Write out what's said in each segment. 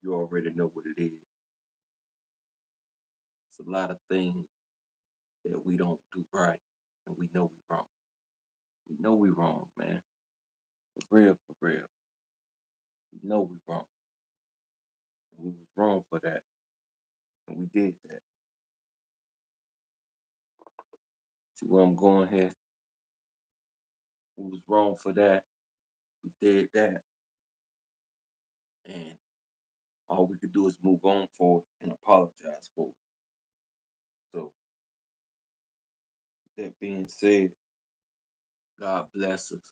You already know what it is. It's a lot of things that we don't do right, and we know we wrong. We know we wrong, man. For real, for real. We know we wrong. We was wrong for that, and we did that. See where I'm going here? We was wrong for that. We did that, and all we could do is move on for it and apologize for it. So that being said, God bless us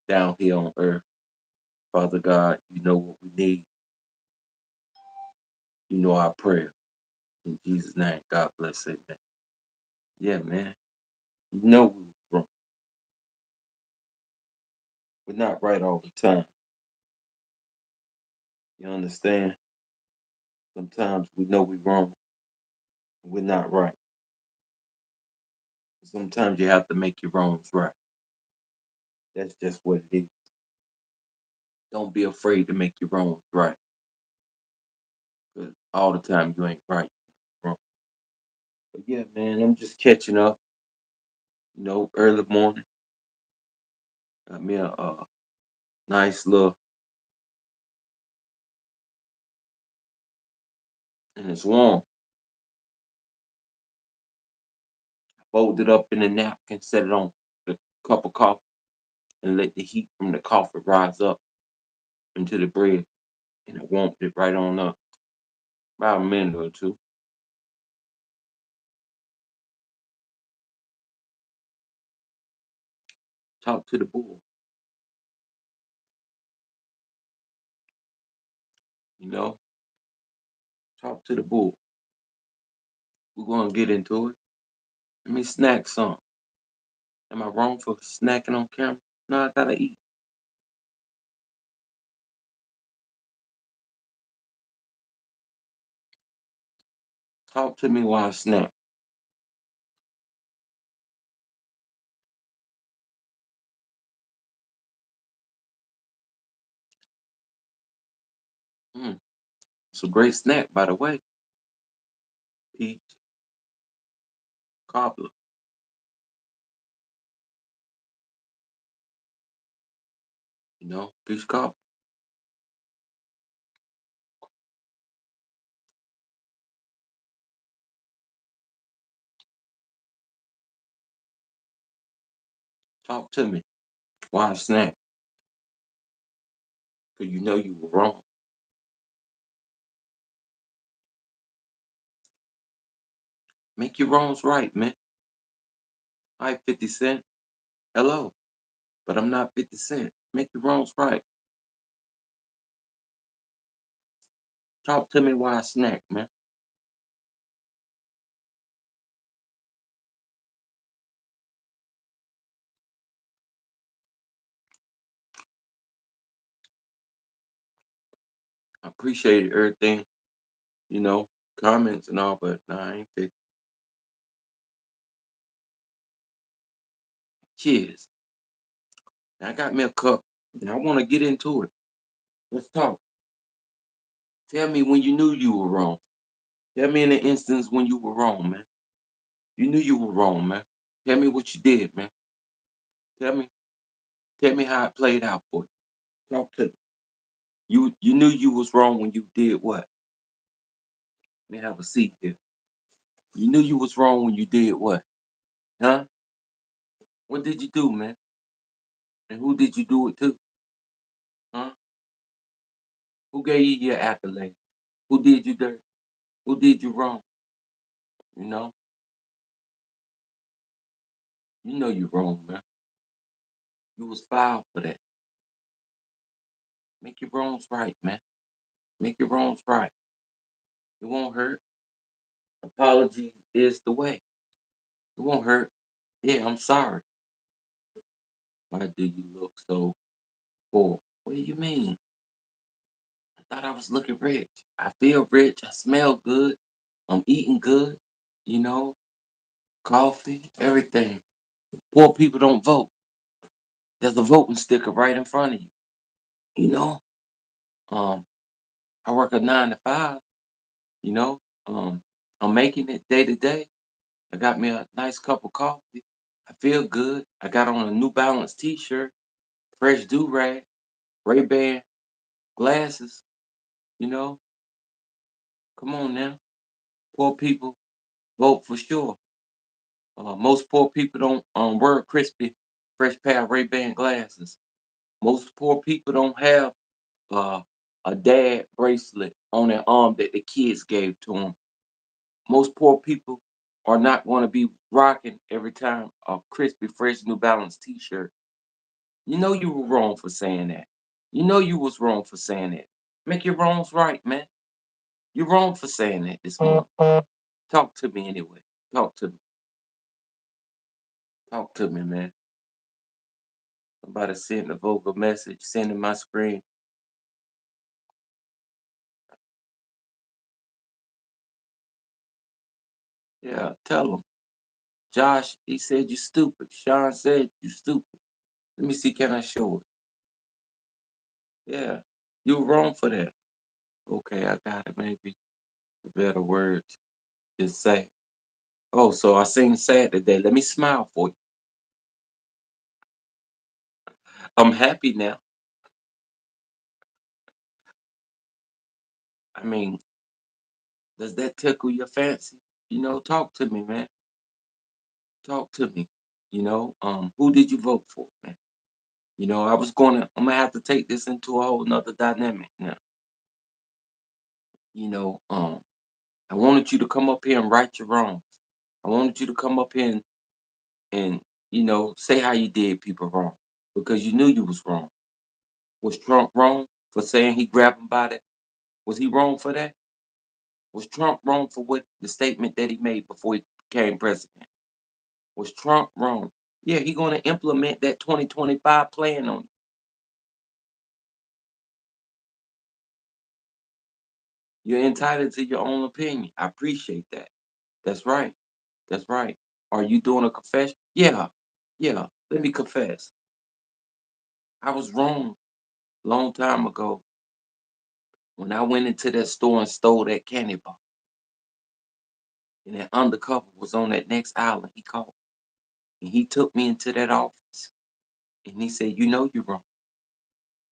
down here on earth. Father God, you know what we need. You know our prayer. In Jesus' name, God bless it, man. Yeah, man. You know we was wrong. We're not right all the time. You understand? Sometimes we know we're wrong. We're not right. Sometimes you have to make your wrongs right. That's just what it is. Don't be afraid to make your wrongs right. Because all the time you ain't right. Wrong. But yeah, man, I'm just catching up. Early morning. Got me a nice little, and it's warm. Fold it up in a napkin, set it on the cup of coffee, and let the heat from the coffee rise up into the bread, and it warmed it right on up. About a minute or two. Talk to the bull. You know, talk to the bull. We're gonna get into it. Let me snack some. Am I wrong for snacking on camera? No, I gotta eat. Talk to me while I snack. Mm, it's a great snack, by the way. Peach cobbler. Peach cobbler. Talk to me while I snack, cause you know you were wrong. Make your wrongs right, man. Hi, 50 Cent. Hello, but I'm not 50 Cent. Make your wrongs right. Talk to me while I snack, man. I appreciate everything, you know, comments and all, but nah, I ain't 50. Cheers. I got me a cup, and I want to get into it. Let's talk. Tell me when you knew you were wrong. Tell me in the instance when you were wrong, man. You knew you were wrong, man. Tell me what you did, man. Tell me, tell me how it played out for you. Talk to me. You knew you was wrong when you did what? Let me have a seat here. You knew you was wrong when you did what? Huh? What did you do, man? And who did you do it to? Huh? Who gave you your accolade? Who did you dirt? Who did you wrong? You know? You know you wrong, man. You was foul for that. Make your wrongs right, man. Make your wrongs right. It won't hurt. Apology is the way. It won't hurt. Yeah, I'm sorry. Why do you look so poor? What do you mean? I thought I was looking rich. I feel rich. I smell good. I'm eating good. You know, coffee, everything. Poor people don't vote. There's a voting sticker right in front of you. You know, um, I work a 9 to 5, you know. Um, I'm making it day to day. I got me a nice cup of coffee. I feel good. I got on a New Balance t-shirt, fresh do-rag, Ray-Ban glasses, you know. Come on now. Poor people vote for sure. Most poor people don't wear a crispy, fresh pair of Ray-Ban glasses. Most poor people don't have uh, a dad bracelet on their arm that the kids gave to them. Most poor people are not going to be rocking every time a crispy, fresh New Balance t-shirt. You know you were wrong for saying that. You know you was wrong for saying that. Make your wrongs right, man. You're wrong for saying that this morning. Talk to me anyway. Talk to me. Talk to me, man. Somebody send a vocal message, sending my screen. Yeah, tell him. Josh, he said you stupid. Sean said you stupid. Let me see, can I show it? Yeah, you were wrong for that. Okay, I got it. Maybe the better words to say. Oh, so I sing sad today. Let me smile for you. I'm happy now. I mean, does that tickle your fancy? Talk to me, man. Talk to me. Who did you vote for, man? I'm gonna have to take this into a whole nother dynamic now. You know, um, I wanted you to come up here and right your wrongs. I wanted you to come up here and say how you did people wrong because you knew you was wrong. Was Trump wrong for saying he grabbed him by that? Was he wrong for that? Was Trump wrong for what the statement that he made before he became president? Was Trump wrong? Yeah, he gonna implement that 2025 plan on you. You're entitled to your own opinion. I appreciate that. That's right. That's right. Are you doing a confession? Yeah. Yeah. Let me confess. I was wrong long time ago when I went into that store and stole that candy bar. And that undercover was on that next island. He called. And he took me into that office. And he said, you know you're wrong.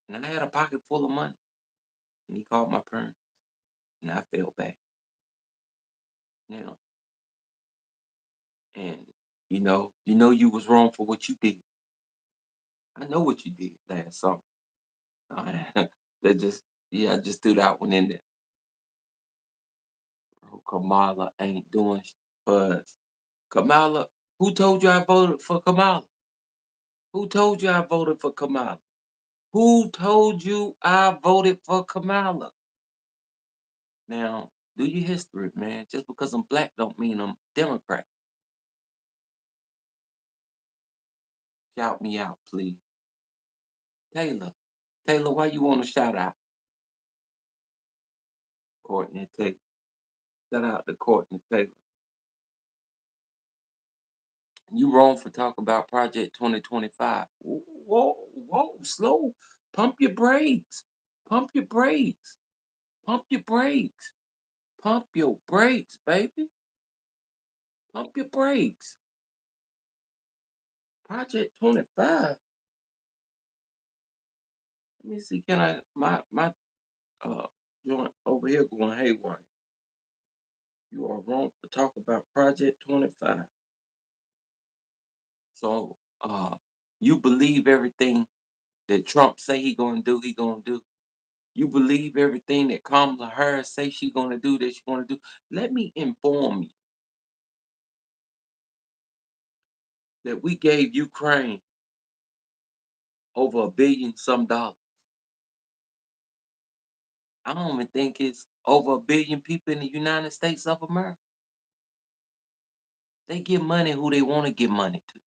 And I had a pocket full of money. And he called my parents. And I fell back. Now, and you know you was wrong for what you did. I know what you did last summer. Uh, that just I just threw that one in there. Bro, Kamala ain't doing for us. Kamala, who told you I voted for Kamala? Who told you I voted for Kamala? Who told you I voted for Kamala? Now, do your history, man. Just because I'm black don't mean I'm Democrat. Shout me out, please. Taylor. Taylor, why you want to shout out? Courtney Taylor. Shout out to Courtney Taylor. You wrong for talking about Project 2025. Whoa, whoa, slow. Pump your brakes. Pump your brakes. Pump your brakes. Pump your brakes, baby. Pump your brakes. Project 25. Let me see. Can I my uh joint over here going haywire? You are wrong to talk about Project 25. So you believe everything that Trump say he gonna do. You believe everything that Kamala Harris say she gonna do that she gonna do. Let me inform you that we gave Ukraine over $1 billion some. I don't even think it's over 1 billion people in the United States of America. They give money who they want to give money to.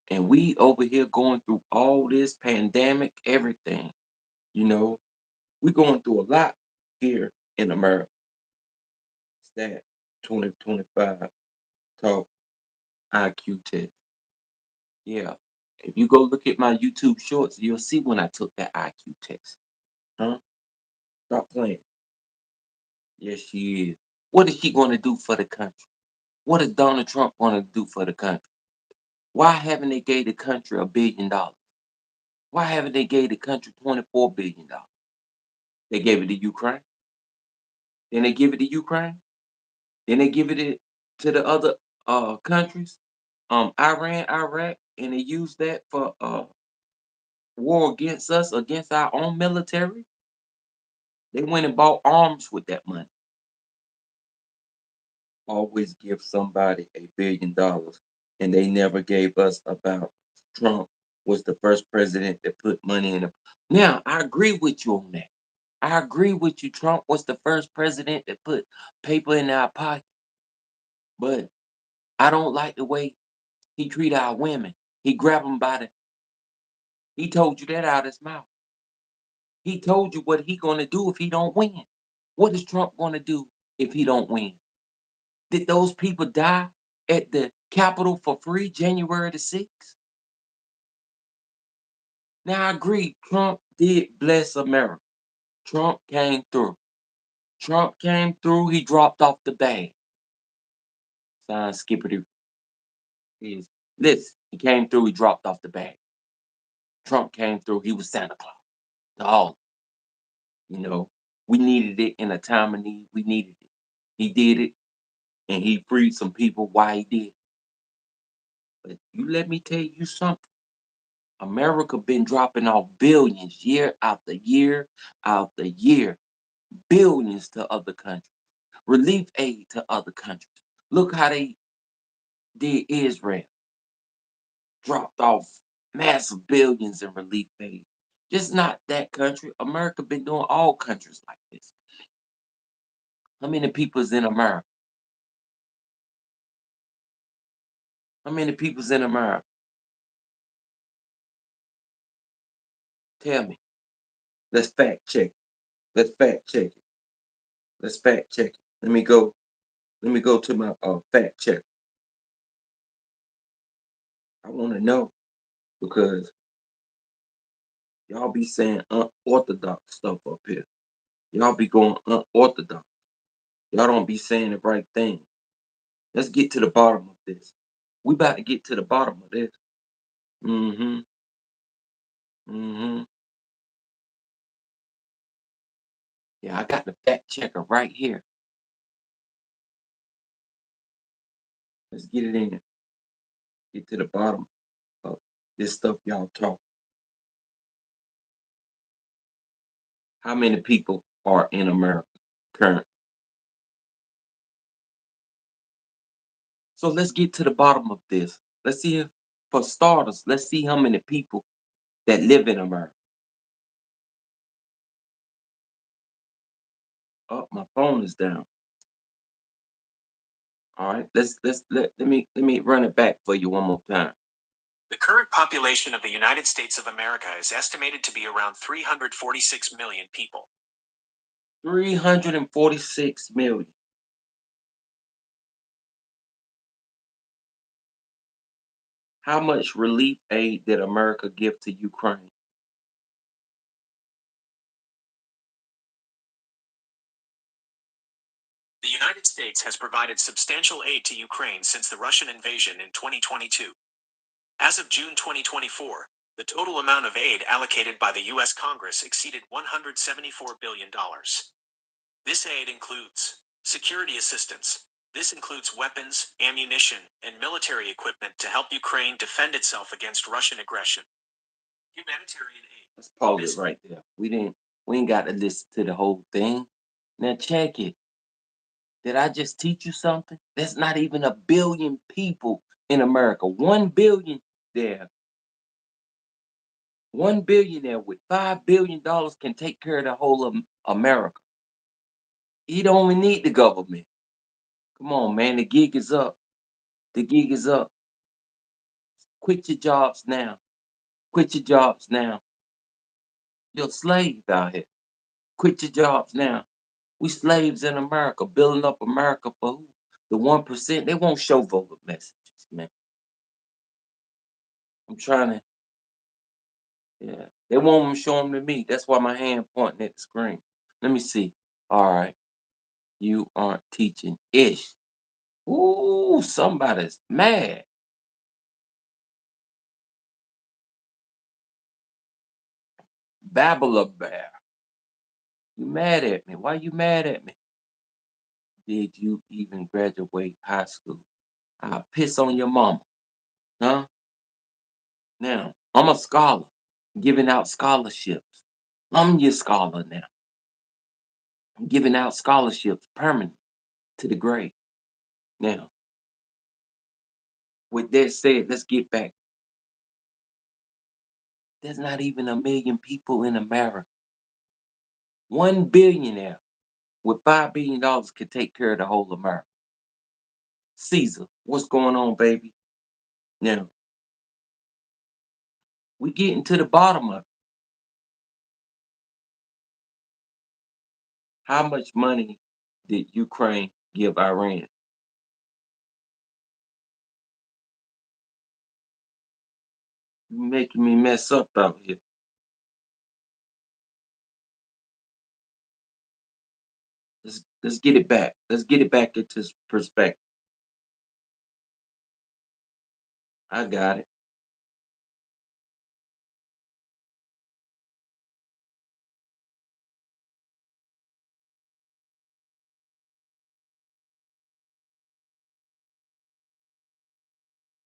And we over here going through all this pandemic, everything. You know, we going through a lot here in America. It's that 2025 talk IQ test. Yeah. If you go look at my YouTube shorts, you'll see when I took that IQ test. Huh? Stop playing. Yes, she is. What is she going to do for the country? What is Donald Trump going to do for the country? Why haven't they gave the country $1 billion? Why haven't they gave the country $24 billion? They gave it to Ukraine. Then they give it to Ukraine. Then they give it to the other countries, Iran, Iraq, and they use that for war against us, against our own military. They went and bought arms with that money. Always give somebody $1 billion, and they never gave us about Trump was the first president that put money in. Now I agree with you on that. I agree with you. Trump was the first president that put paper in our pocket, but I don't like the way he treat our women. He grab them by the. He told you that out his mouth. He told you what he gonna do if he don't win. What is Trump gonna do if he don't win? Did those people die at the Capitol for free January the 6th? Now I agree, Trump did bless America. Trump came through. Trump came through, he dropped off the bag. Sign Skippity is listen, he came through, he dropped off the bag. Trump came through, he was Santa Claus to all. You know, we needed it in a time of need. We needed it. He did it, and he freed some people while he did. But you let me tell you something. America been dropping off billions year after year after year, billions to other countries, relief aid to other countries. Look how they did Israel, dropped off massive billions in relief aid. Just not that country. America been doing all countries like this. How many people's in America? How many people's in America? Tell me. Let's fact check. Let's fact check it. Let's fact check it. Let me go. Let me go to my fact check. I want to know because y'all be saying unorthodox stuff up here. Y'all be going unorthodox. Y'all don't be saying the right thing. Let's get to the bottom of this. We about to get to the bottom of this. Mm-hmm. Mm-hmm. Yeah, I got the fact checker right here. Let's get it in. Get to the bottom of this stuff y'all talk. How many people are in America currently? So let's get to the bottom of this. Let's see if, for starters, let's see how many people that live in America. Oh, my phone is down. All right, let me run it back for you one more time. The current population of the United States of America is estimated to be around 346 million people. 346 million. How much relief aid did America give to Ukraine? The United States has provided substantial aid to Ukraine since the Russian invasion in 2022. As of June 2024, the total amount of aid allocated by the U.S. Congress exceeded $174 billion. This aid includes security assistance. This includes weapons, ammunition, and military equipment to help Ukraine defend itself against Russian aggression. Humanitarian aid. Let's pause it right there. We ain't got to listen to the whole thing. Now check it. Did I just teach you something? That's not even a billion people in America. 1 billion there. 1 billionaire with $5 billion can take care of the whole of America. He don't even need the government. Come on, man. The gig is up. The gig is up. Quit your jobs now. Quit your jobs now. You're a slave out here. Quit your jobs now. We slaves in America, building up America for who? The 1%. They won't show voter messages, man. I'm trying to Yeah. They won't even show them to me. That's why my hand pointing at the screen. Let me see. All right. You aren't teaching ish. Ooh, somebody's mad. Babbler bear. You mad at me? Why you mad at me? Did you even graduate high school? I'll piss on your mama. Huh? Now, I'm a scholar, giving out scholarships. I'm your scholar now. I'm giving out scholarships permanent to the grade. Now, with that said, let's get back. There's not even a million people in America. One billionaire with $5 billion could take care of the whole America. Caesar, what's going on, baby? Now, we getting to the bottom of it. How much money did Ukraine give Iran? You making me mess up out here. Let's get it back. Let's get it back into perspective. I got it.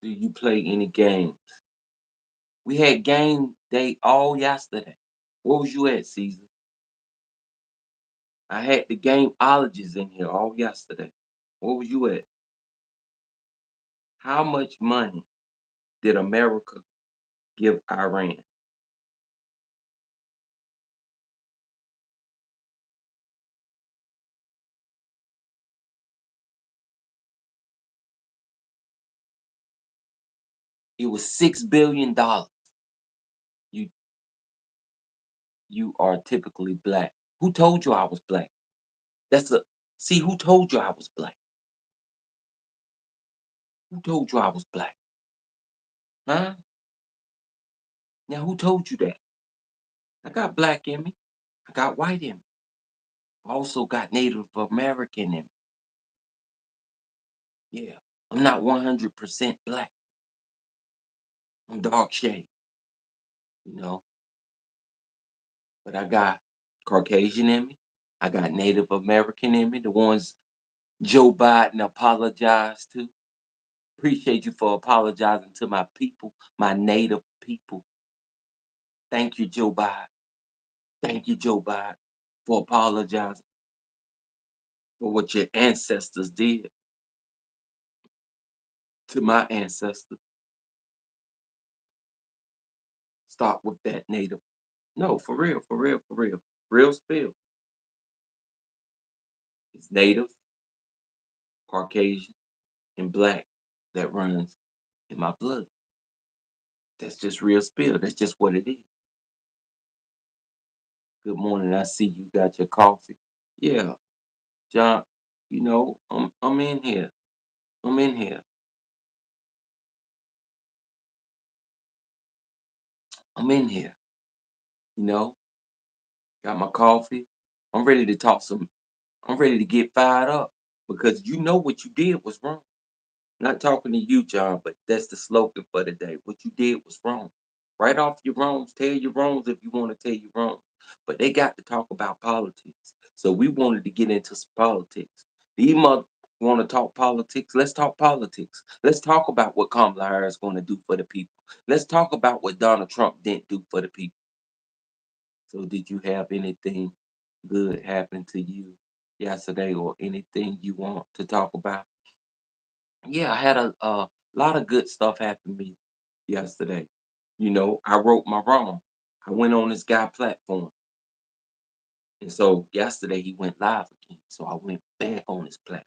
Do you play any games? We had game day all yesterday. Where was you at, Caesar? I had the gameologists in here all yesterday. Where was you at? How much money did America give Iran? It was $6 billion. You you are typically black. Who told you I was black? That's a see who told you I was black? Who told you I was black? Huh? Now who told you that? I got black in me. I got white in me. I also got Native American in me. Yeah. I'm not 100% black. I'm dark shade, you know, but I got Caucasian in me. I got Native American in me, the ones Joe Biden apologized to. Appreciate you for apologizing to my people, my native people. Thank you, Joe Biden. Thank you, Joe Biden, for apologizing for what your ancestors did to my ancestors. Start with that native. No, for real, for real, for real. Real spill. It's native, Caucasian, and black that runs in my blood. That's just real spill. That's just what it is. Good morning. I see you got your coffee. Yeah, John, I'm in here. I'm in here. I'm in here. You know, got my coffee. I'm ready to talk some. I'm ready to get fired up because you know what you did was wrong. Not talking to you, John, but that's the slogan for the day. What you did was wrong. Write off your wrongs. Tell your wrongs if you want to tell your wrongs. But they got to talk about politics. So we wanted to get into some politics. These mother want to talk politics. Let's talk politics. Let's talk about what Kamala Harris is going to do for the people. Let's talk about what Donald Trump didn't do for the people. So did you have anything good happen to you yesterday or anything you want to talk about? Yeah, I had a lot of good stuff happen to me yesterday. I wrote my wrong. I went on this guy platform. And so yesterday he went live again. So I went back on his platform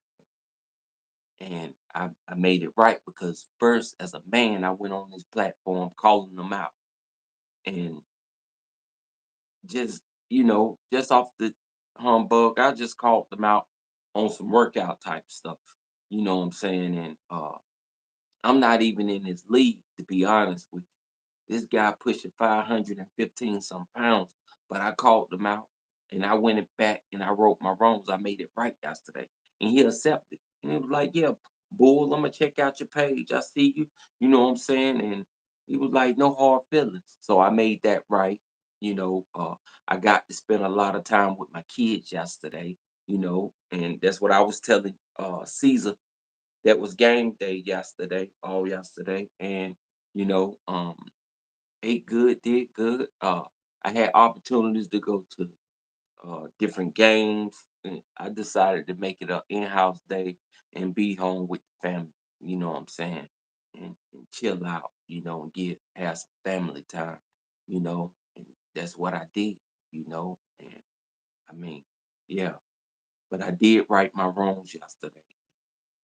and I made it right because first, as a man, I went on his platform calling them out and just, just off the humbug, I just called them out on some workout type stuff. You know what I'm saying? And I'm not even in his league, to be honest with you. This guy pushing 515 some pounds, but I called him out and I went it back and I wrote my wrongs. I made it right yesterday. And he accepted. And he was like, yeah, bull, I'm gonna check out your page. I see you. You know what I'm saying? And he was like, no hard feelings. So I made that right. You know, I got to spend a lot of time with my kids yesterday, and that's what I was telling Caesar. That was game day yesterday, all yesterday. And, you know, um, ate good, did good. I had opportunities to go to different games. And I decided to make it an in-house day and be home with the family. You know what I'm saying? And chill out. And have some family time. And that's what I did. And I mean, yeah. But I did right my wrongs yesterday.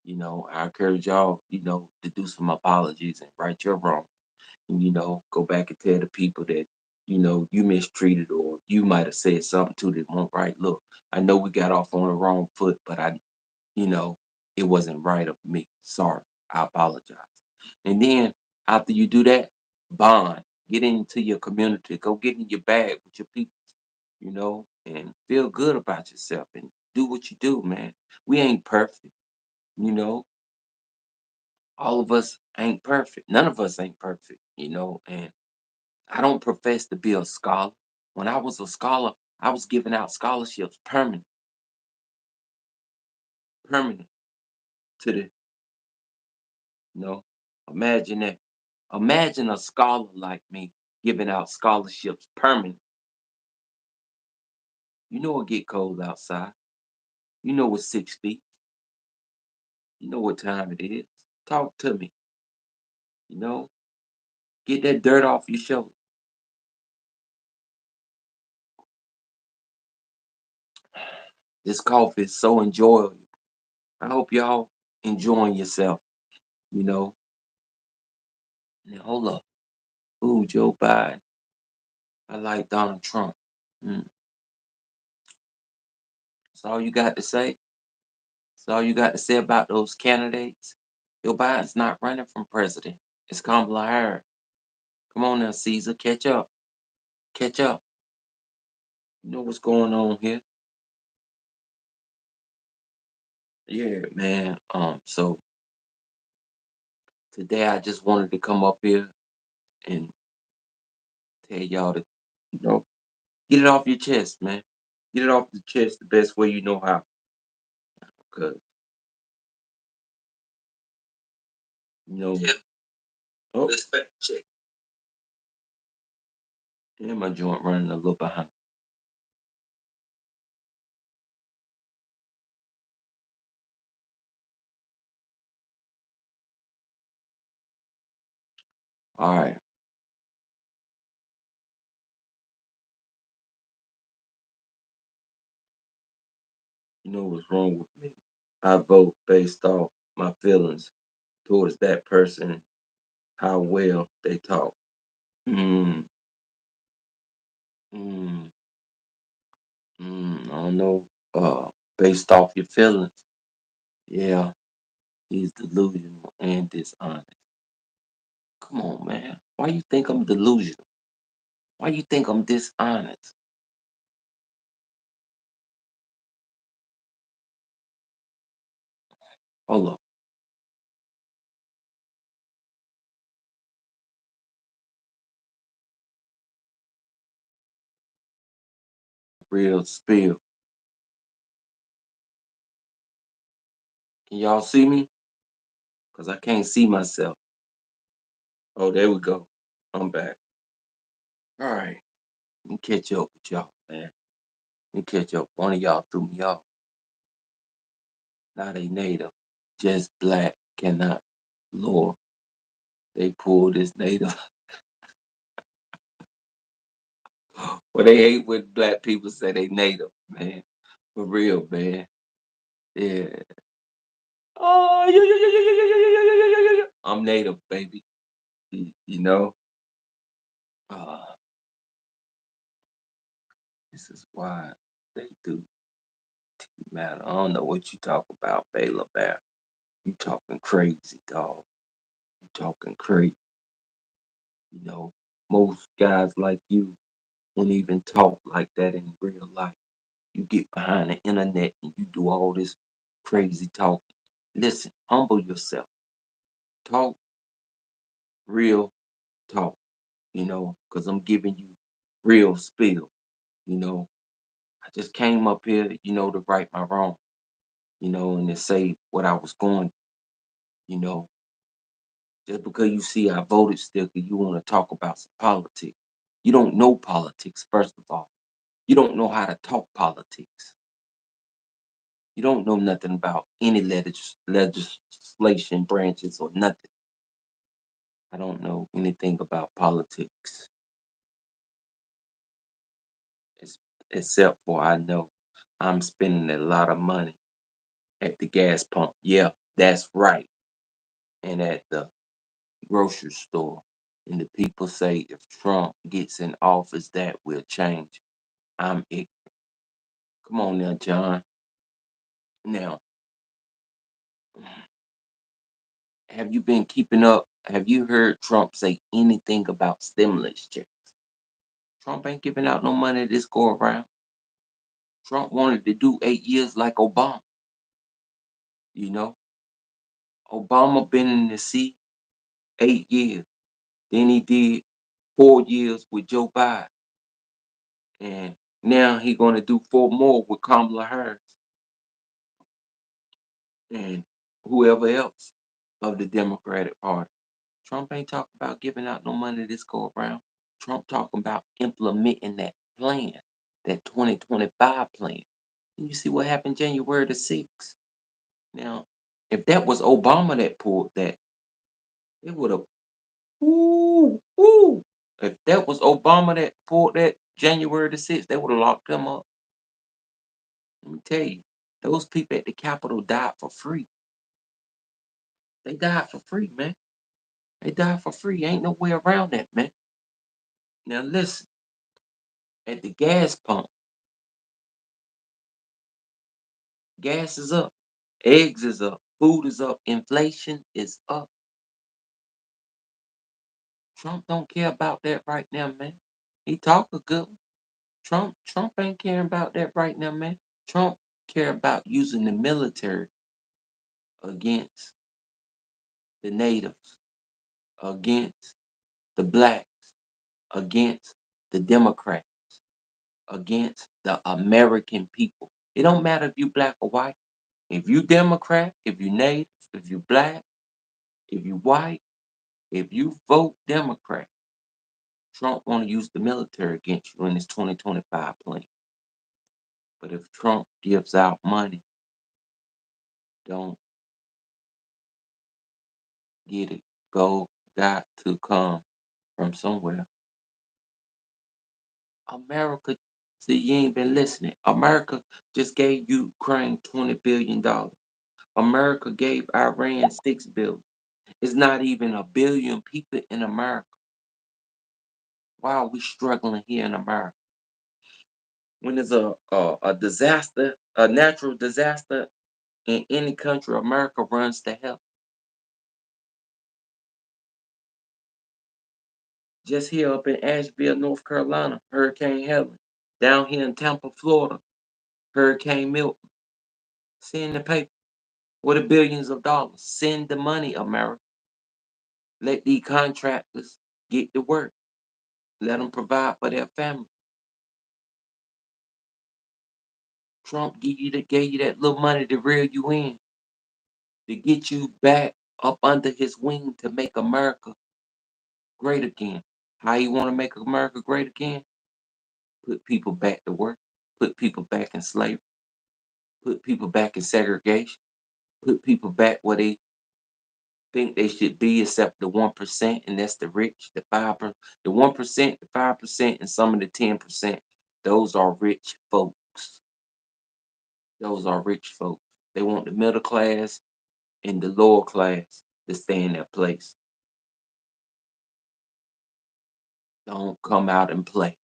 I encourage y'all, to do some apologies and right your wrong. And, go back and tell the people that, you mistreated or you might have said something to that won't right. Look, I know we got off on the wrong foot, but you know, it wasn't right of me. Sorry. I apologize. And then after you do that, bond, get into your community, go get in your bag with your people, and feel good about yourself and do what you do, man. We ain't perfect, you know, all of us ain't perfect. None of us ain't perfect, and I don't profess to be a scholar. When I was a scholar, I was giving out scholarships permanent to the, you know, imagine that. Imagine a scholar like me giving out scholarships permanent. It get cold outside. It's 6 feet. You know what time it is. Talk to me, you know, get that dirt off your shoulder. This coffee is so enjoyable. I hope y'all enjoying yourself, you know. Now, hold up. Ooh, Joe Biden. I like Donald Trump. Mm. That's all you got to say. That's all you got to say about those candidates. Joe Biden's not running from president. It's Kamala Harris. Come on now, Caesar. Catch up. Catch up. You know what's going on here. Yeah, man. So today I just wanted to come up here and tell y'all to, you know, get it off your chest, man. Get it off the chest the best way you know how. Cause you know, yeah. Oh, respect check. Yeah, my joint running a little behind. All right. You know what's wrong with me? I vote based off my feelings towards that person, how well they talk. Mm, mm, I don't know. Based off your feelings. Yeah, he's delusional and dishonest. Come on, man. Why you think I'm delusional? Why you think I'm dishonest? Hold up. Real spill. Can y'all see me? Because I can't see myself. Oh, there we go. I'm back. All right. Let me catch up with y'all, man. Let me catch up. One of y'all threw me off. Not a native. Just black. Cannot. Lord, they pulled this native. Well, they hate when black people say they native, man. For real, man. Yeah. Oh, yeah, yeah, yeah, yeah, yeah, yeah, yeah, yeah, yeah, yeah, yeah. I'm native, baby. You know? Uh, this is why they do matter. I don't know what you talk about, Baylor Bear. You talking crazy, dog. You talking crazy, you know? Most guys like you wouldn't even talk like that in real life. You get behind the internet and you do all this crazy talk. Listen, humble yourself. Talk real talk, because I'm giving you real spill, you know. I just came up here, to right my wrong, and to say what I was going, you know. Just because you see I voted still, 'cause you want to talk about some politics. You don't know politics, first of all. You don't know how to talk politics. You don't know nothing about any legislation branches or nothing. I don't know anything about politics, ex- except for I know I'm spending a lot of money at the gas pump. Yeah, that's right. And at the grocery store. And the people say if Trump gets in office, that will change. I'm it. Come on now, John. Now, have you been keeping up? Have you heard Trump say anything about stimulus checks? Trump ain't giving out no money this go around. Trump wanted to do 8 years like Obama. You know, Obama been in the seat 8 years. Then he did 4 years with Joe Biden. And now he gonna do 4 more with Kamala Harris and whoever else of the Democratic Party. Trump ain't talking about giving out no money this go around. Trump talking about implementing that plan, that 2025 plan. And you see what happened January the 6th. Now, if that was Obama that pulled that, it would have, ooh, ooh. If that was Obama that pulled that January the 6th, they would have locked him up. Let me tell you, those people at the Capitol died for free. They died for free, man. They died for free. Ain't no way around that, man. Now listen, at the gas pump, gas is up, eggs is up, food is up, inflation is up. Trump don't care about that right now, man. He talk a good one. Trump ain't caring about that right now, man. Trump care about using the military against the natives, against the blacks, against the Democrats, against the American people. It don't matter if you black or white. If you Democrat, if you native, if you black, if you white, if you vote Democrat, Trump want to use the military against you in his 2025 plan. But if Trump gives out money, don't get it. Go got to come from somewhere. America, see, you ain't been listening. America just gave Ukraine $20 billion. America gave Iran $6 billion. It's not even a billion people in America. Why are we struggling here in America? When there's a disaster, a natural disaster in any country, America runs to help. Just here up in Asheville, North Carolina, Hurricane Helen. Down here in Tampa, Florida, Hurricane Milton. Send the paper. What are billions of dollars? Send the money, America. Let these contractors get to work. Let them provide for their family. Trump gave you that little money to reel you in, to get you back up under his wing to make America great again. How you want to make America great again? Put people back to work. Put people back in slavery. Put people back in segregation. Put people back where they think they should be, except the 1%, and that's the rich, the 5%, the 1%, the 5%, and some of the 10%. Those are rich folks. Those are rich folks. They want the middle class and the lower class to stay in their place. Don't come out and play.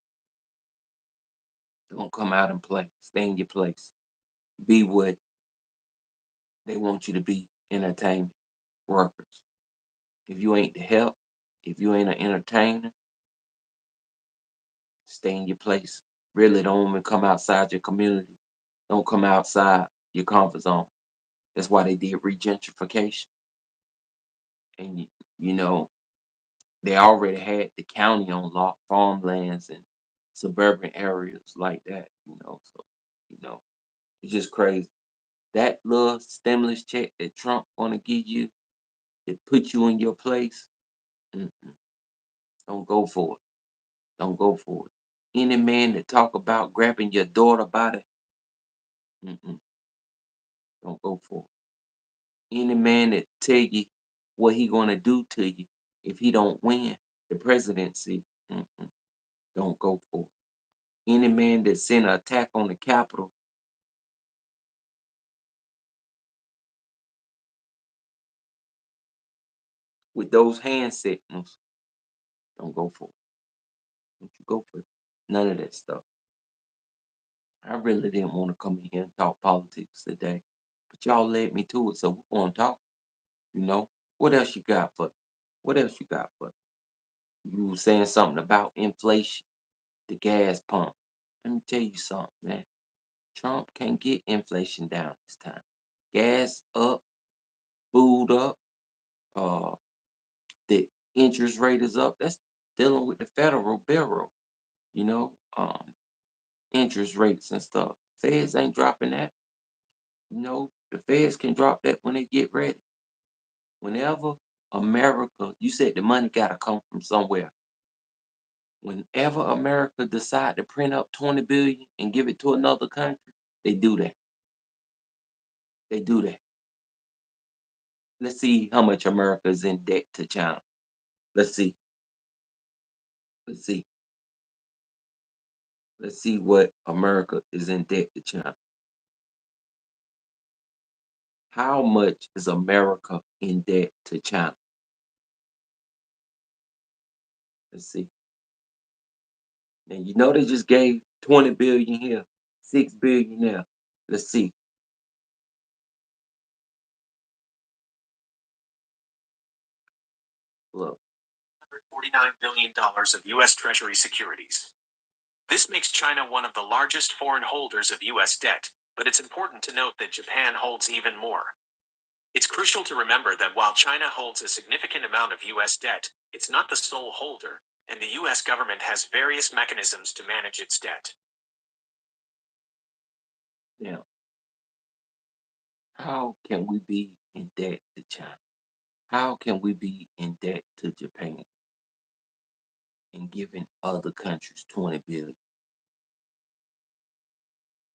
Don't come out and play. Stay in your place. Be what they want you to be. Entertainment workers. If you ain't the help, if you ain't an entertainer, Stay in your place. Really don't even come outside your community. Don't come outside your comfort zone. That's why they did regentrification. And you know, they already had the county on lock, farmlands and suburban areas like that, So, you know, it's just crazy. That little stimulus check that Trump gonna give you to put you in your place, mm-mm, don't go for it. Don't go for it. Any man that talk about grabbing your daughter by the, mm-mm, don't go for it. Any man that tell you what he gonna do to you if he don't win the presidency, mm-mm, don't go for it. Any man that send an attack on the Capitol with those hand signals, don't go for it. Don't you go for it. None of that stuff. I really didn't want to come in here and talk politics today, but y'all led me to it, so we're gonna talk. You know, what else you got for? What else you got for? You were saying something about inflation, the gas pump. Let me tell you something, man. Trump can't get inflation down this time. Gas up, food up, uh, the interest rate is up. That's dealing with the Federal Bureau, you know, interest rates and stuff. Feds ain't dropping that. The feds can drop that when they get ready. Whenever America, you said the money gotta come from somewhere. Whenever America decide to print up 20 billion and give it to another country, they do that. They do that. Let's see how much America is in debt to China. Let's see. Let's see. Let's see what America is in debt to China. How much is America in debt to China? Let's see. And they just gave 20 billion here, 6 billion there. Let's see. Look, $149 billion of U.S. Treasury securities. This makes China one of the largest foreign holders of U.S. debt, but it's important to note that Japan holds even more. It's crucial to remember that while China holds a significant amount of U.S. debt, it's not the sole holder, and the U.S. government has various mechanisms to manage its debt. now, how can we be in debt to China? How can we be in debt to Japan and giving other countries 20 billion?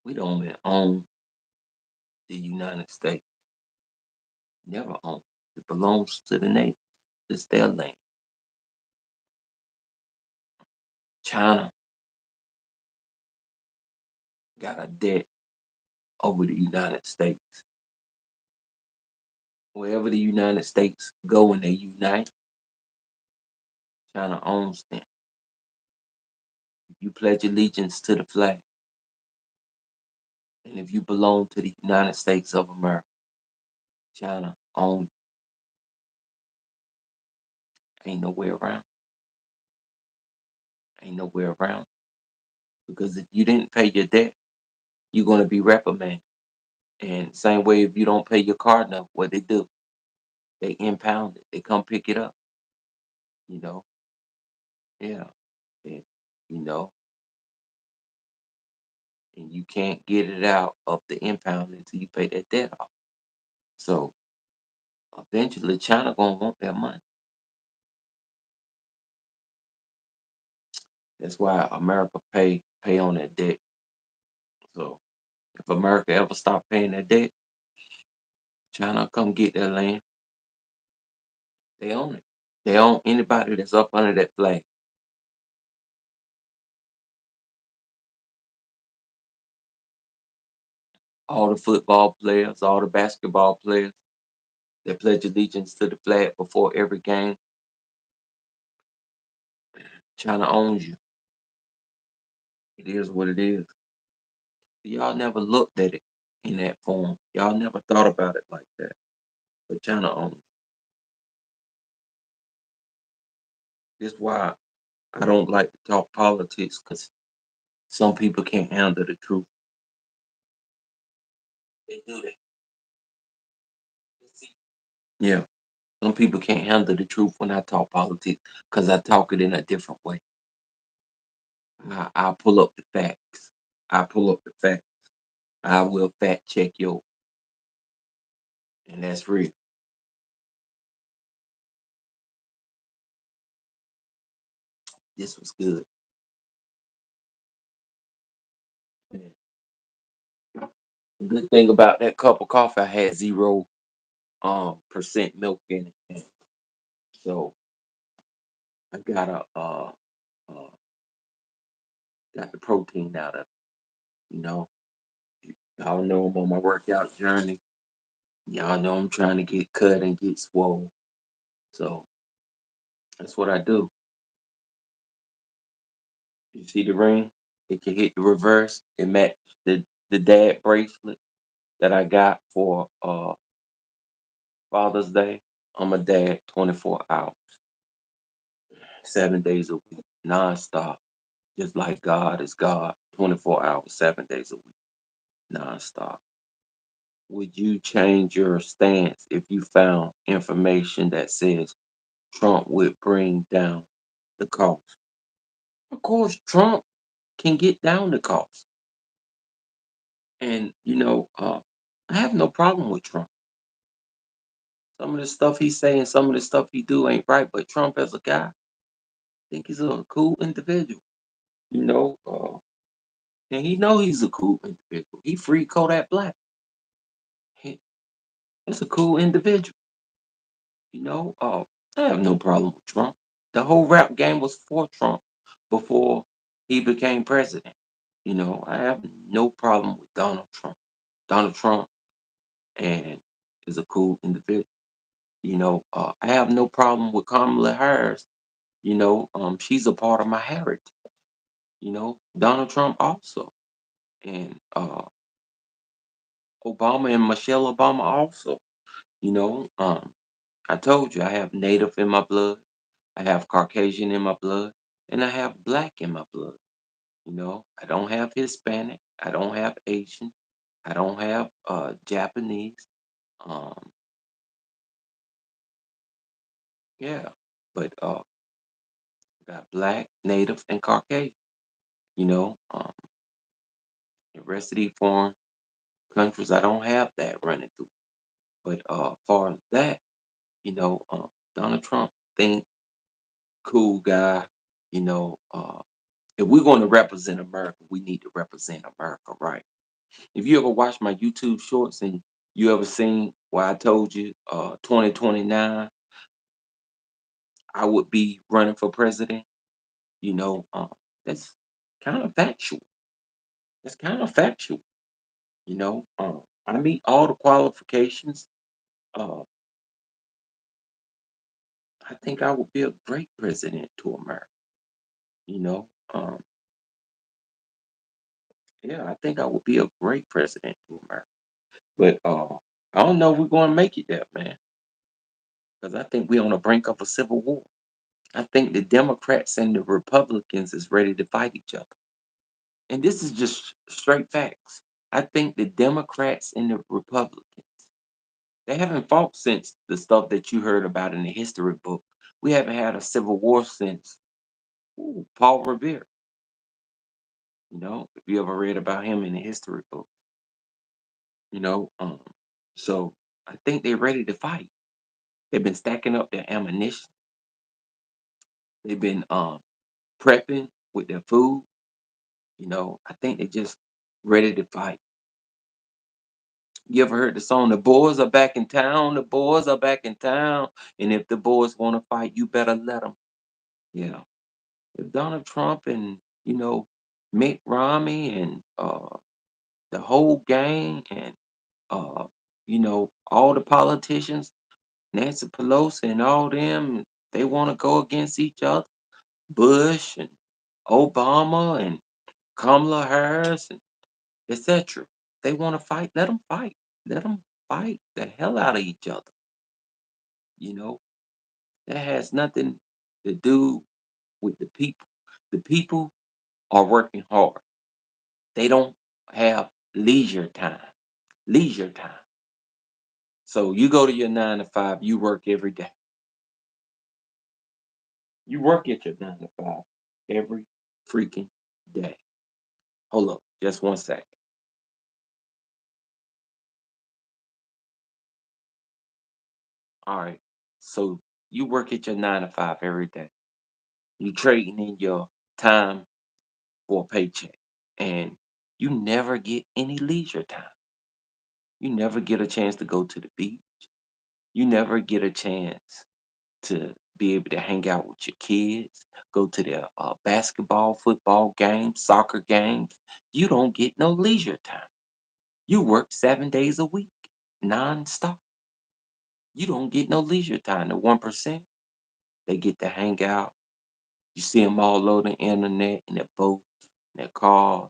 We don't even own the United States. Never own. It belongs to the nation. It's their land. China got a debt over the United States. Wherever the United States go and they unite, China owns them. If you pledge allegiance to the flag, and if you belong to the United States of America, China owns. Ain't no way around. Ain't nowhere around. Because if you didn't pay your debt, you're gonna be reprimanded. And same way if you don't pay your car note, what they do? They impound it. They come pick it up. You know? Yeah. And, you know, and you can't get it out of the impound until you pay that debt off. So eventually China gonna want their money. That's why America pay on that debt. So if America ever stop paying that debt, China come get their land. They own it. They own anybody that's up under that flag. All the football players, all the basketball players that pledge allegiance to the flag before every game. China owns you. It is what it is. Y'all never looked at it in that form. Y'all never thought about it like that. But China owns. This why I don't like to talk politics because some people can't handle the truth. They do that. Yeah. Some people can't handle the truth when I talk politics because I talk it in a different way. I'll pull up the facts. I pull up the facts. I will fact check you, and that's real. This was good. Yeah. The good thing about that cup of coffee, I had 0% milk in it. So I uh got the protein out of it, you know. Y'all know I'm on my workout journey. Y'all know I'm trying to get cut and get swole. So that's what I do. You see the ring? It can hit the reverse. It matched the dad bracelet that I got for Father's Day. I'm a dad 24 hours, 7 days a week, nonstop. Just like God is God, 24 hours, 7 days a week, nonstop. Would you change your stance if you found information that says Trump would bring down the cost? Of course, Trump can get down the cost. And, I have no problem with Trump. Some of the stuff he's saying, some of the stuff he do ain't right, but Trump as a guy, I think he's a cool individual, you know. And he know he's a cool individual. He free Kodak Black. He, he's a cool individual, you know. I have no problem with Trump. The whole rap game was for Trump before he became president. I have no problem with Donald Trump. Donald Trump and is a cool individual. I have no problem with Kamala Harris. She's a part of my heritage. Donald Trump also, and Obama and Michelle Obama also. You know, um, I told you I have Native in my blood, I have Caucasian in my blood, and I have Black in my blood. I don't have Hispanic, I don't have Asian, I don't have Japanese. Um, yeah, but got Black, Native, and Caucasian. The rest of these foreign countries, I don't have that running through. But far as that, Donald Trump, think cool guy. You know, uh, if we're going to represent America, we need to represent America, right? If you ever watched my YouTube shorts and you ever seen where I told you 2029 I would be running for president, you know, um, that's kind of factual. That's kind of factual. I meet all the qualifications. Uh, I think I would be a great president to America. You know, um, yeah, I think I would be a great president to America. But I don't know if we're going to make it there, man, because I think we're on the brink of a civil war. I think the Democrats and the Republicans is ready to fight each other. And this is just straight facts. I think the Democrats and the Republicans, they haven't fought since the stuff that you heard about in the history book. We haven't had a civil war since Paul Revere. If you ever read about him in the history book, you know, um, so I think they're ready to fight. They've been stacking up their ammunition. They've been prepping with their food. I think they just ready to fight. You ever heard the song "The Boys Are Back in Town"? The boys are back in town, and if the boys want to fight, you better let them. Yeah. If Donald Trump and Mitt Romney and the whole gang and all the politicians, Nancy Pelosi and all them, they want to go against each other. Bush and Obama and Kamala Harris and etc. They want to fight. Let them fight. Let them fight the hell out of each other. You know that has nothing to do. with the people. The people are working hard. They don't have leisure time. Leisure time. So you go to your 9 to 5, you work every day. You work at your 9 to 5 every freaking day. Hold up, just 1 second. All right. So you work at your 9 to 5 every day. You trading in your time for a paycheck. And you never get any leisure time. You never get a chance to go to the beach. You never get a chance to be able to hang out with your kids, go to their basketball, football games, soccer games. You don't get no leisure time. You work 7 days a week, nonstop. You don't get no leisure time. The 1%, they get to hang out. You see them all over the internet in their boats, in their cars.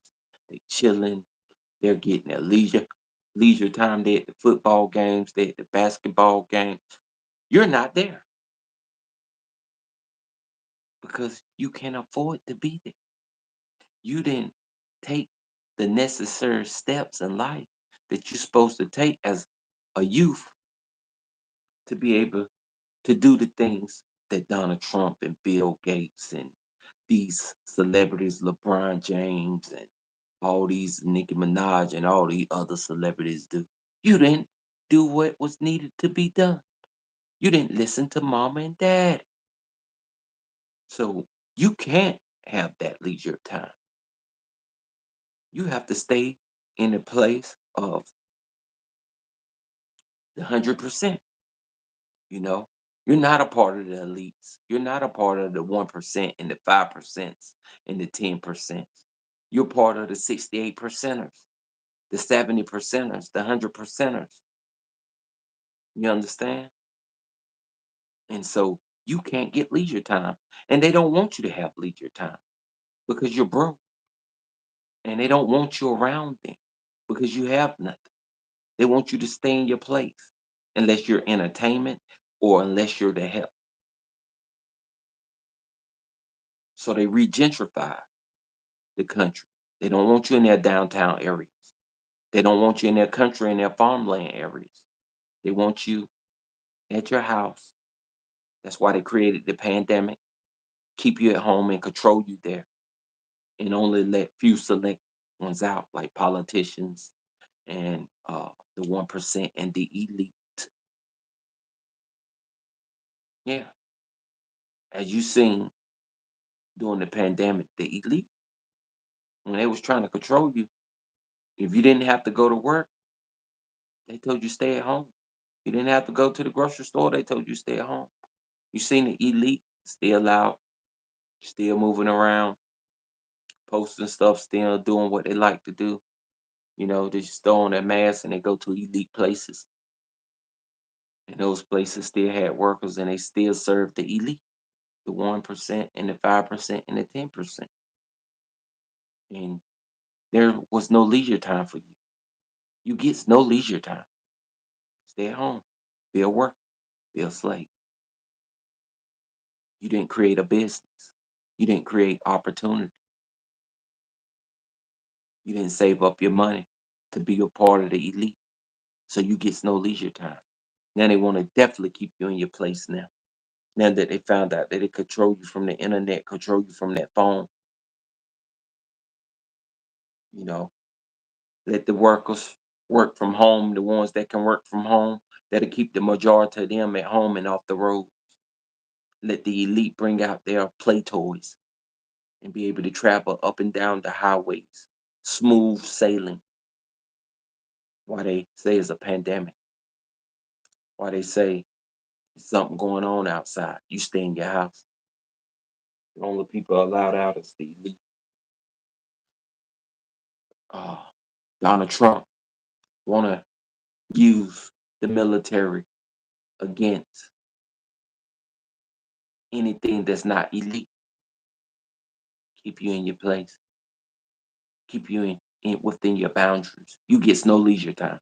They chilling. They're getting their leisure time. They at the football games. They at the basketball games. You're not there because you can't afford to be there. You didn't take the necessary steps in life that you're supposed to take as a youth to be able to do the things that Donald Trump and Bill Gates and these celebrities, LeBron James and all these Nicki Minaj and all these other celebrities do. You didn't do what was needed to be done. You didn't listen to mama and dad. So you can't have that leisure time. You have to stay in a place of the 100%. You know, you're not a part of the elites. You're not a part of the 1% and the 5% and the 10%. You're part of the 68 percenters, the 70 percenters, the 100 percenters. You understand? And so you can't get leisure time. And they don't want you to have leisure time because you're broke. And they don't want you around them because you have nothing. They want you to stay in your place unless you're entertainment or unless you're the help. So they re-gentrify the country. They don't want you in their downtown areas. They don't want you in their country and their farmland areas. They want you at your house. That's why they created the pandemic. Keep you at home and control you there and only let few select ones out, like politicians and the 1% and the elite. Yeah. As you seen during the pandemic, the elite, when they was trying to control you, if you didn't have to go to work, they told you stay at home. You didn't have to go to the grocery store, they told you stay at home. You seen the elite still out, still moving around, posting stuff, still doing what they like to do. You know, they just throw on their mask and they go to elite places. And those places still had workers and they still served the elite, the 1% and the 5% and the 10%. And there was no leisure time for you. You get no leisure time. Stay at home, be a worker, be a slave. You didn't create a business. You didn't create opportunity. You didn't save up your money to be a part of the elite. So you get no leisure time. Now they want to definitely keep you in your place now. Now that they found out that they control you from the internet, control you from that phone, you know, let the workers work from home, the ones that can work from home, that'll keep the majority of them at home and off the road. Let the elite bring out their play toys and be able to travel up and down the highways, smooth sailing. Why they say it's a pandemic. Why they say there's something going on outside. You stay in your house. The only people allowed out is the elite. Uh, Donald Trump want to use the military against anything that's not elite. Keep you in your place. Keep you in within your boundaries. You get no leisure time,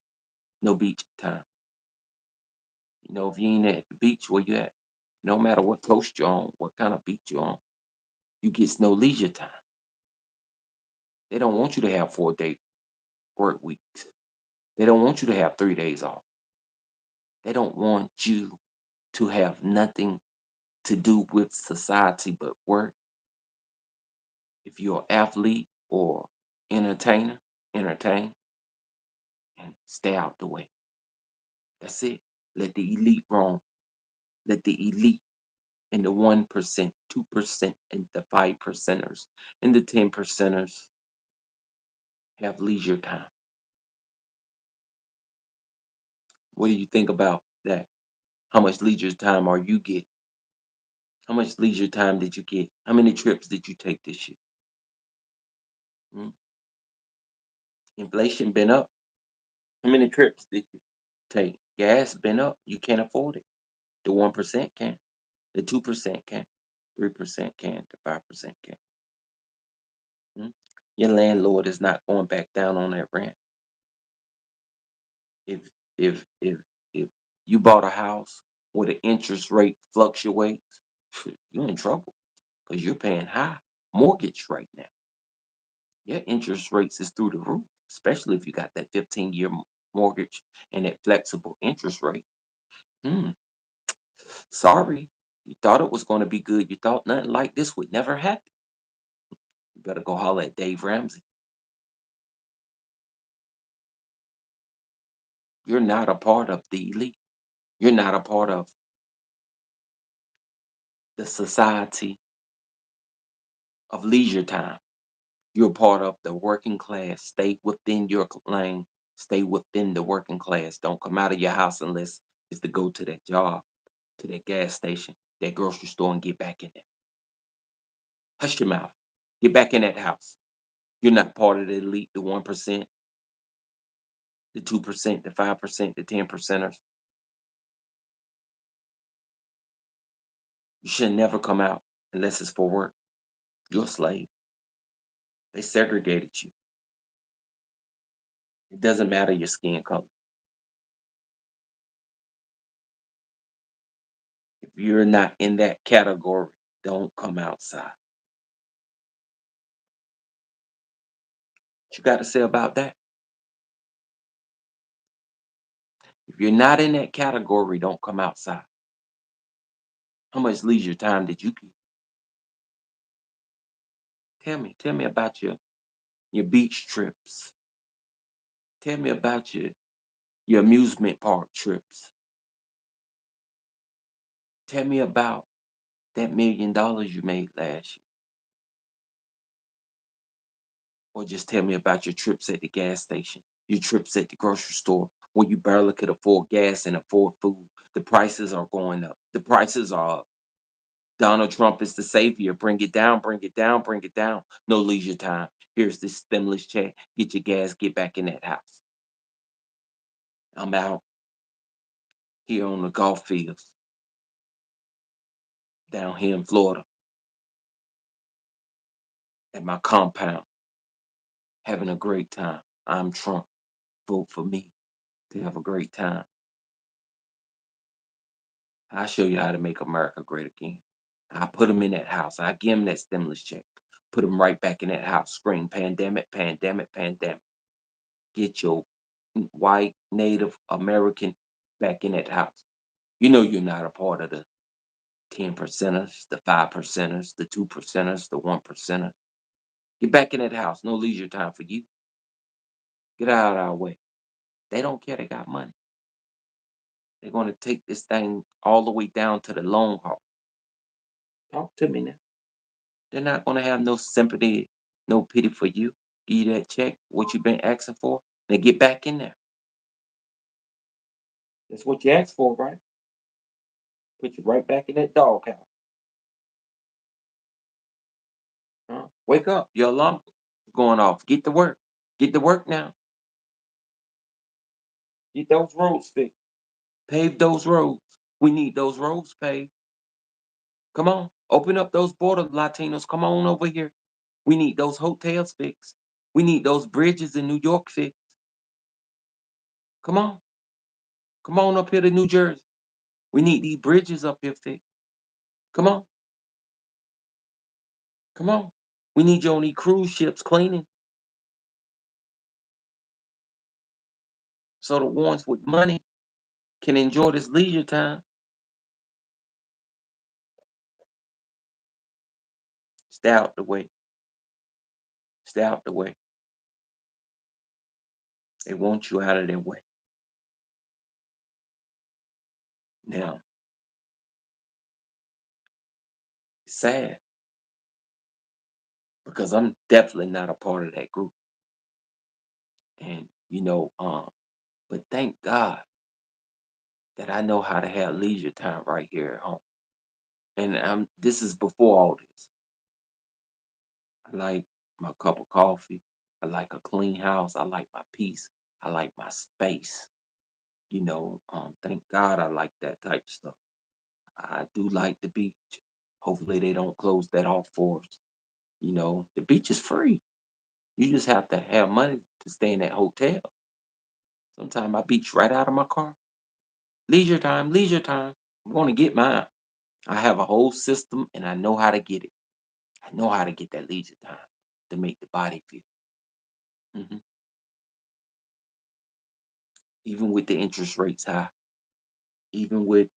no beach time. You know, if you ain't at the beach, where you at? No matter what coast you're on, what kind of beach you're on. You get no leisure time. They don't want you to have 4-day work weeks. They don't want you to have 3 days off. They don't want you to have nothing to do with society but work. If you're an athlete or entertainer, entertain and stay out the way. That's it. Let the elite roam. Let the elite and the 1%, 2%, and the 5%ers and the 10%ers have leisure time. What do you think about that? How much leisure time are you getting? How much leisure time did you get? How many trips did you take this year? Hmm? Inflation been up. How many trips did you take? Gas been up. You can't afford it. The 1% can. The 2% can. 3% can. The 5% can. Hmm? Your landlord is not going back down on that rent. If if you bought a house where the interest rate fluctuates, you're in trouble because you're paying high mortgage right now. Your interest rates is through the roof, especially if you got that 15-year mortgage and that flexible interest rate. Hmm. Sorry, you thought it was going to be good. You thought nothing like this would never happen. You better go holler at Dave Ramsey. You're not a part of the elite. You're not a part of the society of leisure time. You're part of the working class. Stay within your lane. Stay within the working class. Don't come out of your house unless it's to go to that job, to that gas station, that grocery store, and get back in there. Hush your mouth. Get back in that house. You're not part of the elite, the 1%, the 2%, the 5%, the 10%ers. You should never come out unless it's for work. You're a slave. They segregated you. It doesn't matter your skin color. If you're not in that category, don't come outside. What you got to say about that? If you're not in that category, don't come outside. How much leisure time did you get? Tell me about your beach trips. Tell me about your amusement park trips. Tell me about that $1 million you made last year. Or just tell me about your trips at the gas station, your trips at the grocery store where you barely could afford gas and afford food. The prices are going up. The prices are up. Donald Trump is the savior. Bring it down, bring it down, bring it down. No leisure time. Here's this stimulus check. Get your gas, get back in that house. I'm out here on the golf fields down here in Florida at my compound, having a great time. I'm Trump. Vote for me to have a great time. I'll show you how to make America great again. I put them in that house. I give them that stimulus check. Put them right back in that house. Scream pandemic, pandemic, pandemic. Get your white Native American back in that house. You know you're not a part of the 10%ers, the 5%ers, the 2%ers, the 1%ers. Get back in that house. No leisure time for you. Get out of our way. They don't care. They got money. They're going to take this thing all the way down to the long haul. Talk to me now. They're not going to have no sympathy, no pity for you. Give you that check, what you've been asking for, then get back in there. That's what you asked for, right? Put you right back in that doghouse. Huh? Wake up. Your alarm is going off. Get to work. Get to work now. Get those roads fixed. Pave those roads. We need those roads paved. Come on. Open up those border Latinos. Come on over here. We need those hotels fixed. We need those bridges in New York fixed. Come on. Come on up here to New Jersey. We need these bridges up here fixed. Come on. Come on. We need you on these cruise ships cleaning. So the ones with money can enjoy this leisure time. Stay out the way. Stay out the way. They want you out of their way. Now, it's sad because I'm definitely not a part of that group. And but thank God that I know how to have leisure time right here at home. And this is before all this. I like my cup of coffee. I like a clean house. I like my peace. I like my space. Thank God I like that type of stuff. I do like the beach. Hopefully they don't close that off for us. The beach is free. You just have to have money to stay in that hotel. Sometimes I beach right out of my car. Leisure time, leisure time. I'm going to get mine. I have a whole system and I know how to get it. I know how to get that leisure time to make the body feel. Mhm. Even with the interest rates high, even with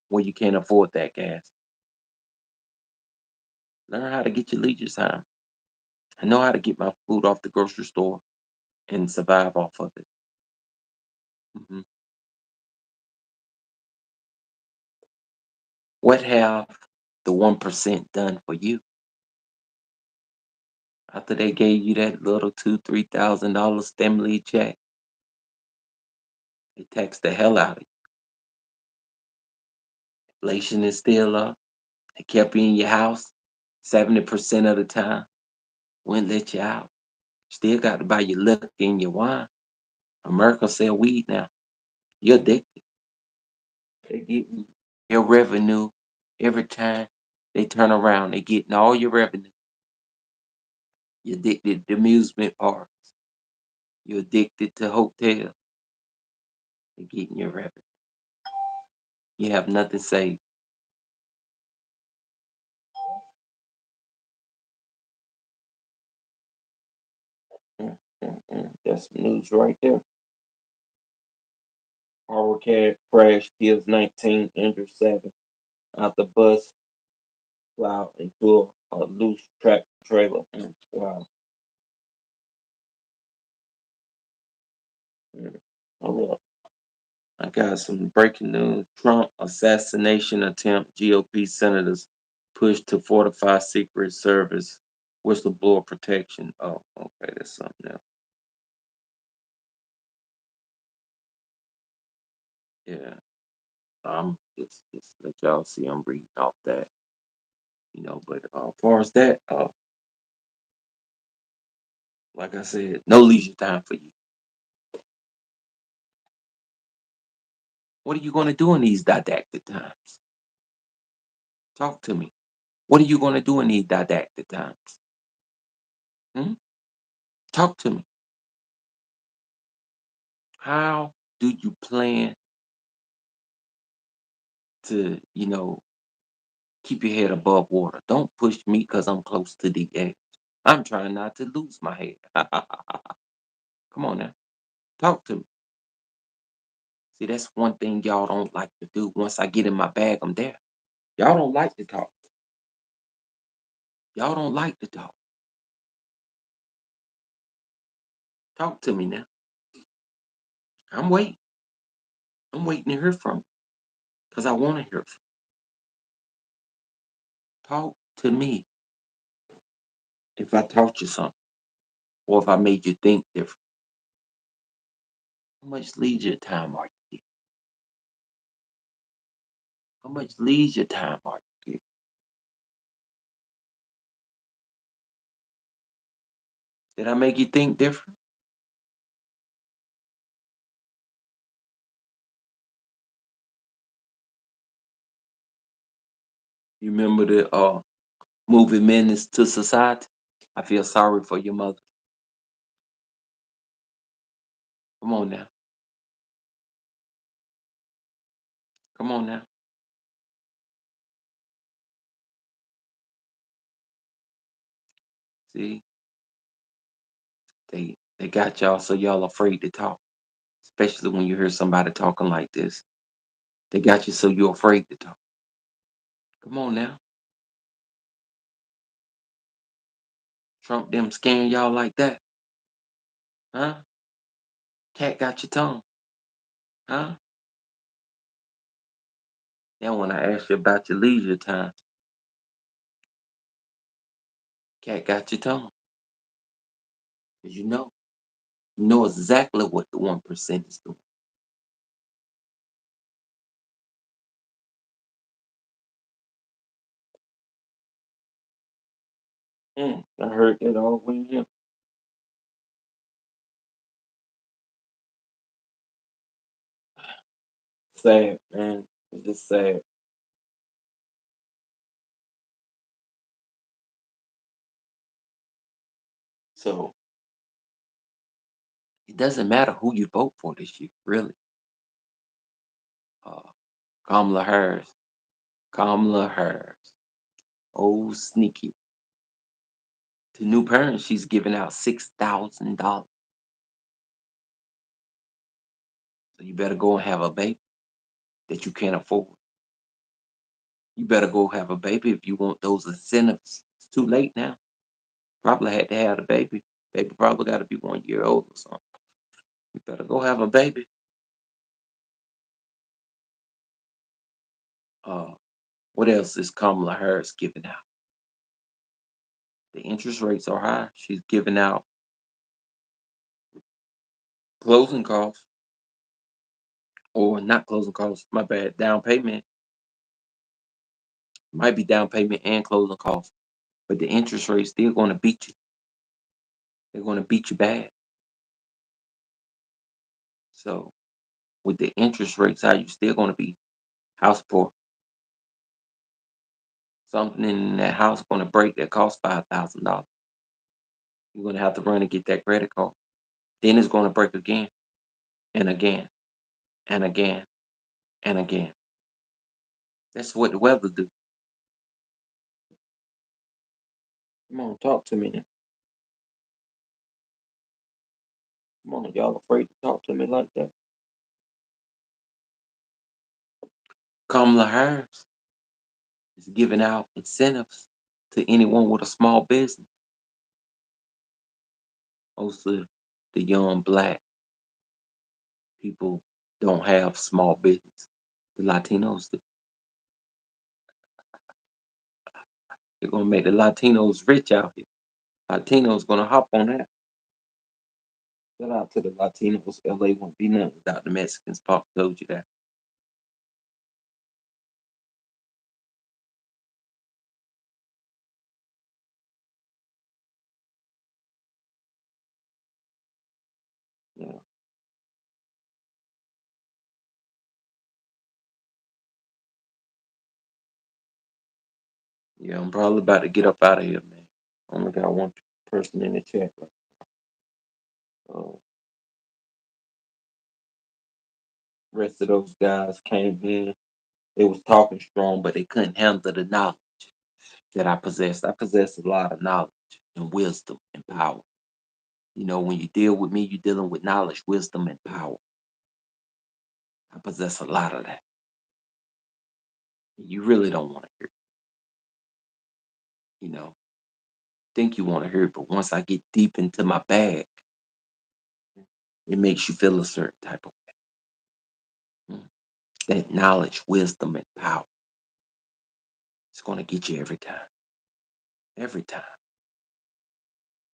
when you can't afford that gas. Learn how to get your leisure time. I know how to get my food off the grocery store and survive off of it. Mhm. What have the 1% done for you after they gave you that little $2,000, $3,000 stimuli check? They taxed the hell out of you. Inflation is still up. They kept you in your house 70% of the time. Wouldn't let you out. Still got to buy your liquor and your wine. America sell weed now. You're addicted. They get your revenue every time they turn around. They getting all your revenue. You're addicted to amusement parks. You're addicted to hotels. They're getting your revenue. You have nothing saved. That's some news right there. Our car crash kills 19, injures 7 out the bus plowed into a loose track trailer. Wow. Mm. Hold up. I got some breaking news. Trump assassination attempt. GOP senators push to fortify Secret Service whistleblower protection. Oh, okay, that's something else. Yeah, just let y'all see. I'm reading off that, But as far as that, like I said, no leisure time for you. What are you going to do in these didactic times? Talk to me. What are you going to do in these didactic times? Hmm? Talk to me. How do you plan to, keep your head above water? Don't push me because I'm close to the edge. I'm trying not to lose my head. Come on now. Talk to me. See, that's one thing y'all don't like to do. Once I get in my bag, I'm there. Y'all don't like to talk. Y'all don't like to talk. Talk to me now. I'm waiting. I'm waiting to hear from you because I want to hear from you. Talk to me. If I taught you something or if I made you think different, how much leisure time are you getting? How much leisure time are you getting? Did I make you think different? You remember the movie Menace to Society? I feel sorry for your mother. Come on now. Come on now. See, they got y'all so y'all afraid to talk, especially when you hear somebody talking like this. They got you so you're afraid to talk. Come on now. Trump them scaring y'all like that. Huh? Cat got your tongue. Huh? Then when I ask you about your leisure time, cat got your tongue. 'Cause you know exactly what the 1% is doing. I heard that all the way here. Sad, man. It's just sad. So it doesn't matter who you vote for this year, really. Uh, Kamala Harris. Kamala Harris. Oh, sneaky. To new parents, she's giving out $6,000. So you better go and have a baby that you can't afford. You better go have a baby if you want those incentives. It's too late now. Probably had to have the baby. Baby probably got to be 1 year old or something. You better go have a baby. Uh, what else is Kamala Harris giving out? The interest rates are high. She's giving out closing costs, or not closing costs, my bad, down payment. Might be down payment and closing costs, but the interest rate's still going to beat you. They're going to beat you bad. So with the interest rates high, you're still going to be house poor. Something in that house going to break that costs $5,000. You're going to have to run and get that credit card. Then it's going to break again and again and again and again. That's what the weather do. Come on, talk to me now. Come on, y'all afraid to talk to me like that? Kamala Harris is giving out incentives to anyone with a small business. Most of the young black people don't have small business. The Latinos do. They're gonna make the Latinos rich out here. Latinos gonna hop on that. Shout out to the Latinos. LA won't be nothing without the Mexicans. Pop told you that. Yeah, yeah. I'm probably about to get up out of here, man. Only got one person in the chat. Uh, rest of those guys came in. They was talking strong, but they couldn't handle the knowledge that I possess. I possess a lot of knowledge and wisdom and power. You know, when you deal with me, you're dealing with knowledge, wisdom, and power. I possess a lot of that. You really don't want to hear it, you know. Think you want to hear it, but once I get deep into my bag, it makes you feel a certain type of way. That knowledge, wisdom, and power. It's going to get you every time. Every time.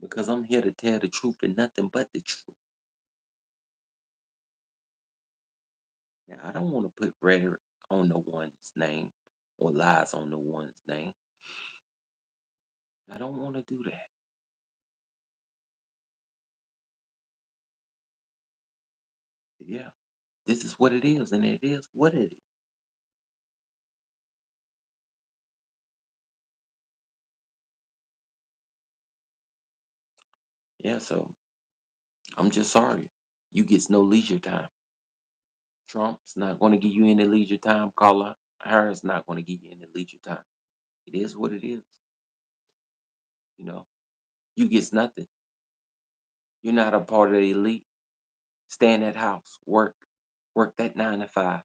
Because I'm here to tell the truth and nothing but the truth. Now, I don't want to put rhetoric on no one's name or lies on no one's name. I don't want to do that. Yeah. This is what it is, and it is what it is. Yeah, so I'm just sorry. You gets no leisure time. Trump's not going to give you any leisure time. Kamala Harris not going to give you any leisure time. It is what it is. You know. You gets nothing. You're not a part of the elite. Stay in that house. Work that 9 to 5.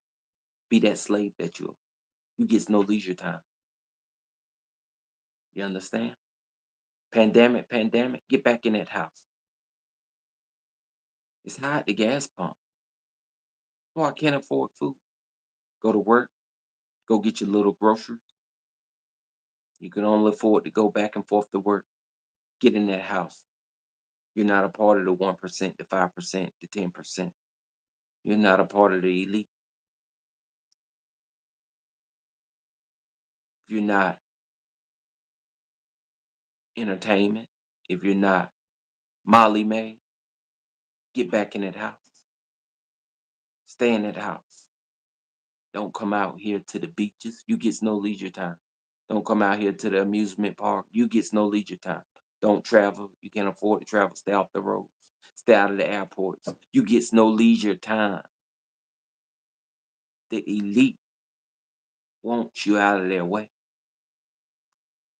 Be that slave that you are. You gets no leisure time. You understand? Pandemic, get back in that house. It's high at the gas pump. Oh, I can't afford food. Go to work, go get your little groceries. You can only afford to go back and forth to work. Get in that house. You're not a part of the 1%, the 5%, the 10%. You're not a part of the elite. If you're not entertainment, if you're not Molly May, get back in that house. Stay in that house. Don't come out here to the beaches. You gets no leisure time. Don't come out here to the amusement park. You gets no leisure time. Don't travel. You can't afford to travel. Stay off the roads. Stay out of the airports. You gets no leisure time. The elite wants you out of their way.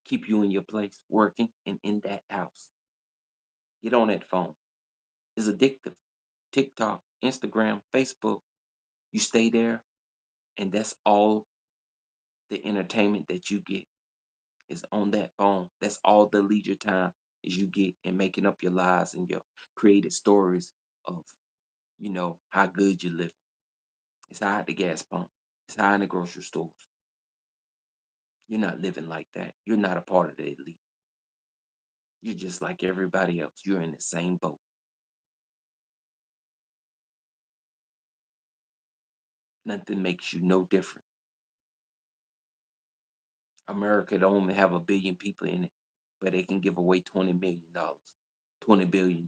Keep you in your place, working and in that house. Get on that phone. It's addictive. TikTok, Instagram, Facebook. You stay there, and that's all the entertainment that you get is on that phone. That's all the leisure time is you get in making up your lies and your created stories of, how good you live. It's high at the gas pump. It's high in the grocery stores. You're not living like that. You're not a part of the elite. You're just like everybody else. You're in the same boat. Nothing makes you no different. America don't only have 1 billion people in it, but they can give away $20 million, $20 billion.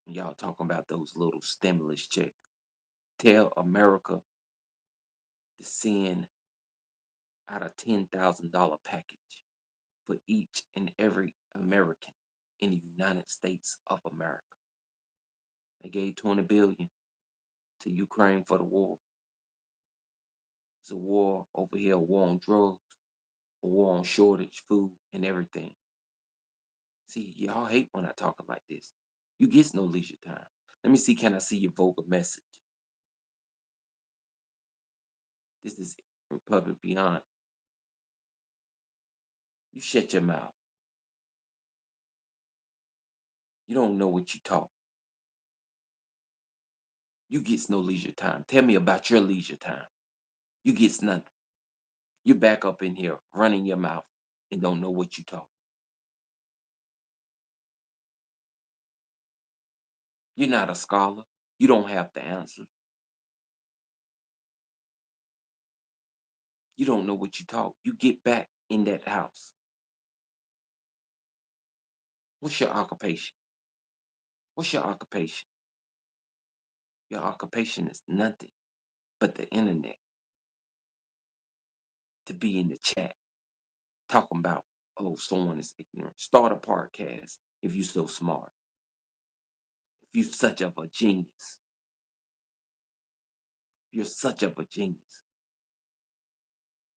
Y'all talking about those little stimulus checks. Tell America to send out a $10,000 package for each and every American in the United States of America. They gave 20 billion to Ukraine for the war. It's a war over here, a war on drugs, a war on shortage, food, and everything. See, y'all hate when I talk like this. You get no leisure time. Let me see, can I see your vocal message? This is Republic Beyond. You shut your mouth. You don't know what you talk. You gets no leisure time. Tell me about your leisure time. You gets nothing. You back up in here running your mouth and don't know what you talk. You're not a scholar. You don't have the answer. You don't know what you talk. You get back in that house. What's your occupation? What's your occupation? Your occupation is nothing but the internet, to be in the chat talking about, oh, someone is ignorant. Start a podcast if you're so smart. If you're such of a genius. You're such of a genius.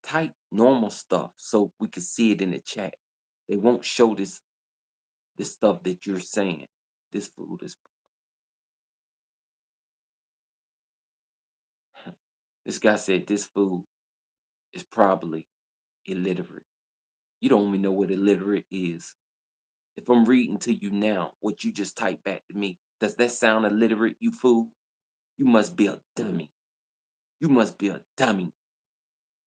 Type normal stuff so we can see it in the chat. They won't show this stuff that you're saying. This food is this guy said this food is probably illiterate. You don't even know what illiterate is. If I'm reading to you now, what you just typed back to me, does that sound illiterate, you fool? You must be a dummy. You must be a dummy.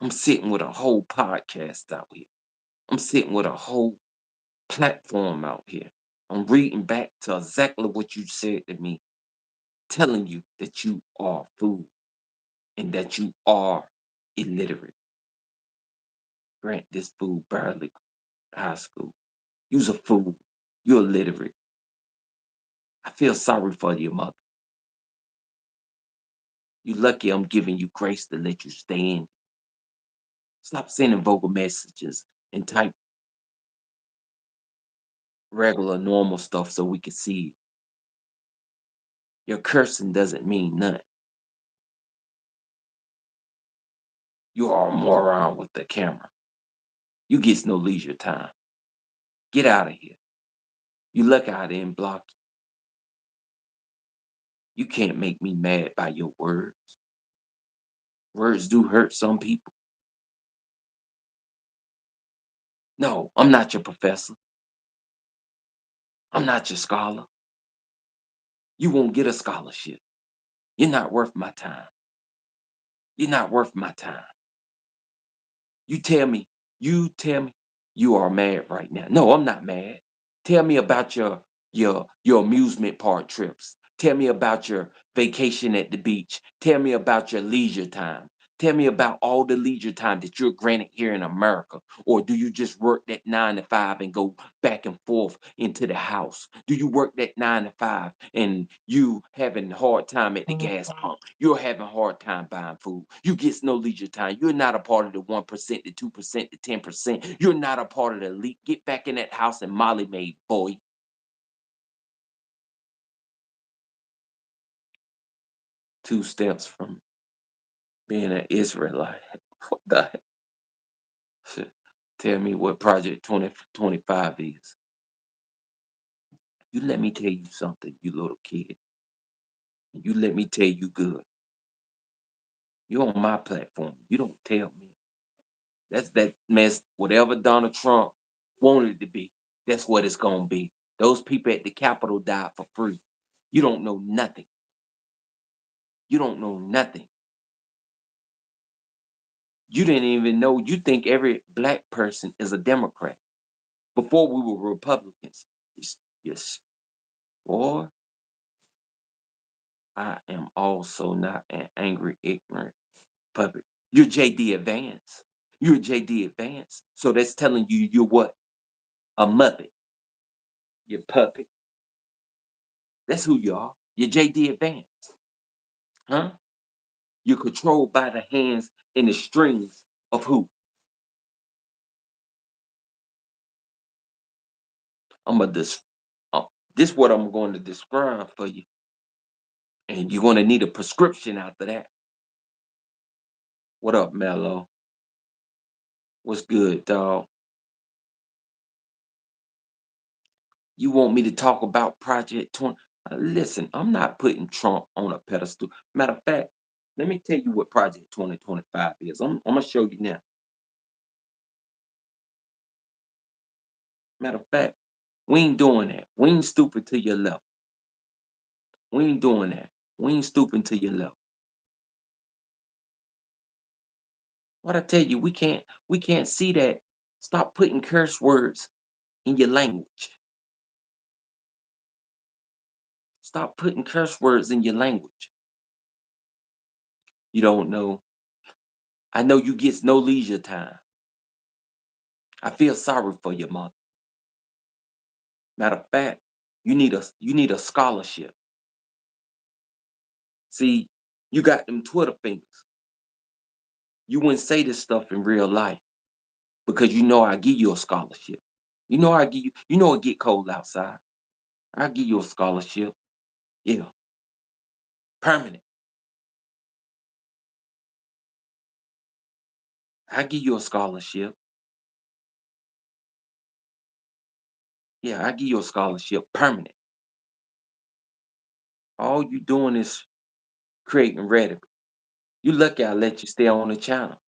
I'm sitting with a whole podcast out here. I'm sitting with a whole platform out here. I'm reading back to exactly what you said to me, telling you that you are fool and that you are illiterate. Grant, this fool barely high school. You's a fool. You're illiterate. I feel sorry for your mother. You lucky I'm giving you grace to let you stay in. Stop sending vocal messages and type regular, normal stuff so we can see you. Your cursing doesn't mean nothing. You are a moron with the camera. You gets no leisure time. Get out of here. You lucky I didn't block you. You can't make me mad by your words. Words do hurt some people. No, I'm not your professor. I'm not your scholar. You won't get a scholarship. You're not worth my time. You're not worth my time. You tell me, you tell me you are mad right now. No, I'm not mad. Tell me about your amusement park trips. Tell me about your vacation at the beach. Tell me about your leisure time. Tell me about all the leisure time that you're granted here in America. Or do you just work that 9 to 5 and go back and forth into the house? Do you work that 9 to 5 and you having a hard time at the gas pump? You're having a hard time buying food. You get no leisure time. You're not a part of the 1%, the 2%, the 10%. You're not a part of the elite. Get back in that house and Molly made, boy. 2 steps from being an Israelite. What the heck? Tell me what Project 2025 is. You let me tell you something, you little kid. You let me tell you good. You're on my platform. You don't tell me. That's that mess. Whatever Donald Trump wanted it to be, that's what it's gonna be. Those people at the Capitol died for free. You don't know nothing. You don't know nothing. You didn't even know. You think every black person is a Democrat. Before we were Republicans. Yes, yes. Boy, I am also not an angry, ignorant puppet. You're JD Advance. You're JD Advance. So that's telling you you're what? A muppet. You're puppet. That's who you are. You're JD Advance. Huh? You're controlled by the hands and the strings of who? I'm a dis- this what I'm going to describe for you. And you're going to need a prescription after that. What up, Mello? What's good, dog? You want me to talk about Project 20? Listen, I'm not putting Trump on a pedestal. Matter of fact, let me tell you what Project 2025 is. I'm going to show you now. Matter of fact, we ain't doing that. We ain't stooping to your level. We ain't doing that. We ain't stooping to your level. What I tell you, we can't see that. Stop putting curse words in your language. Stop putting curse words in your language. You don't know. I know you get no leisure time. I feel sorry for your mother. Matter of fact, you need a scholarship. See, you got them Twitter fingers. You wouldn't say this stuff in real life because you know I give you a scholarship. You know it get cold outside. I give you a scholarship. Yeah, permanent. I give you a scholarship. Yeah, I give you a scholarship permanent. All you doing is creating rhetoric. You lucky I let you stay on the channel.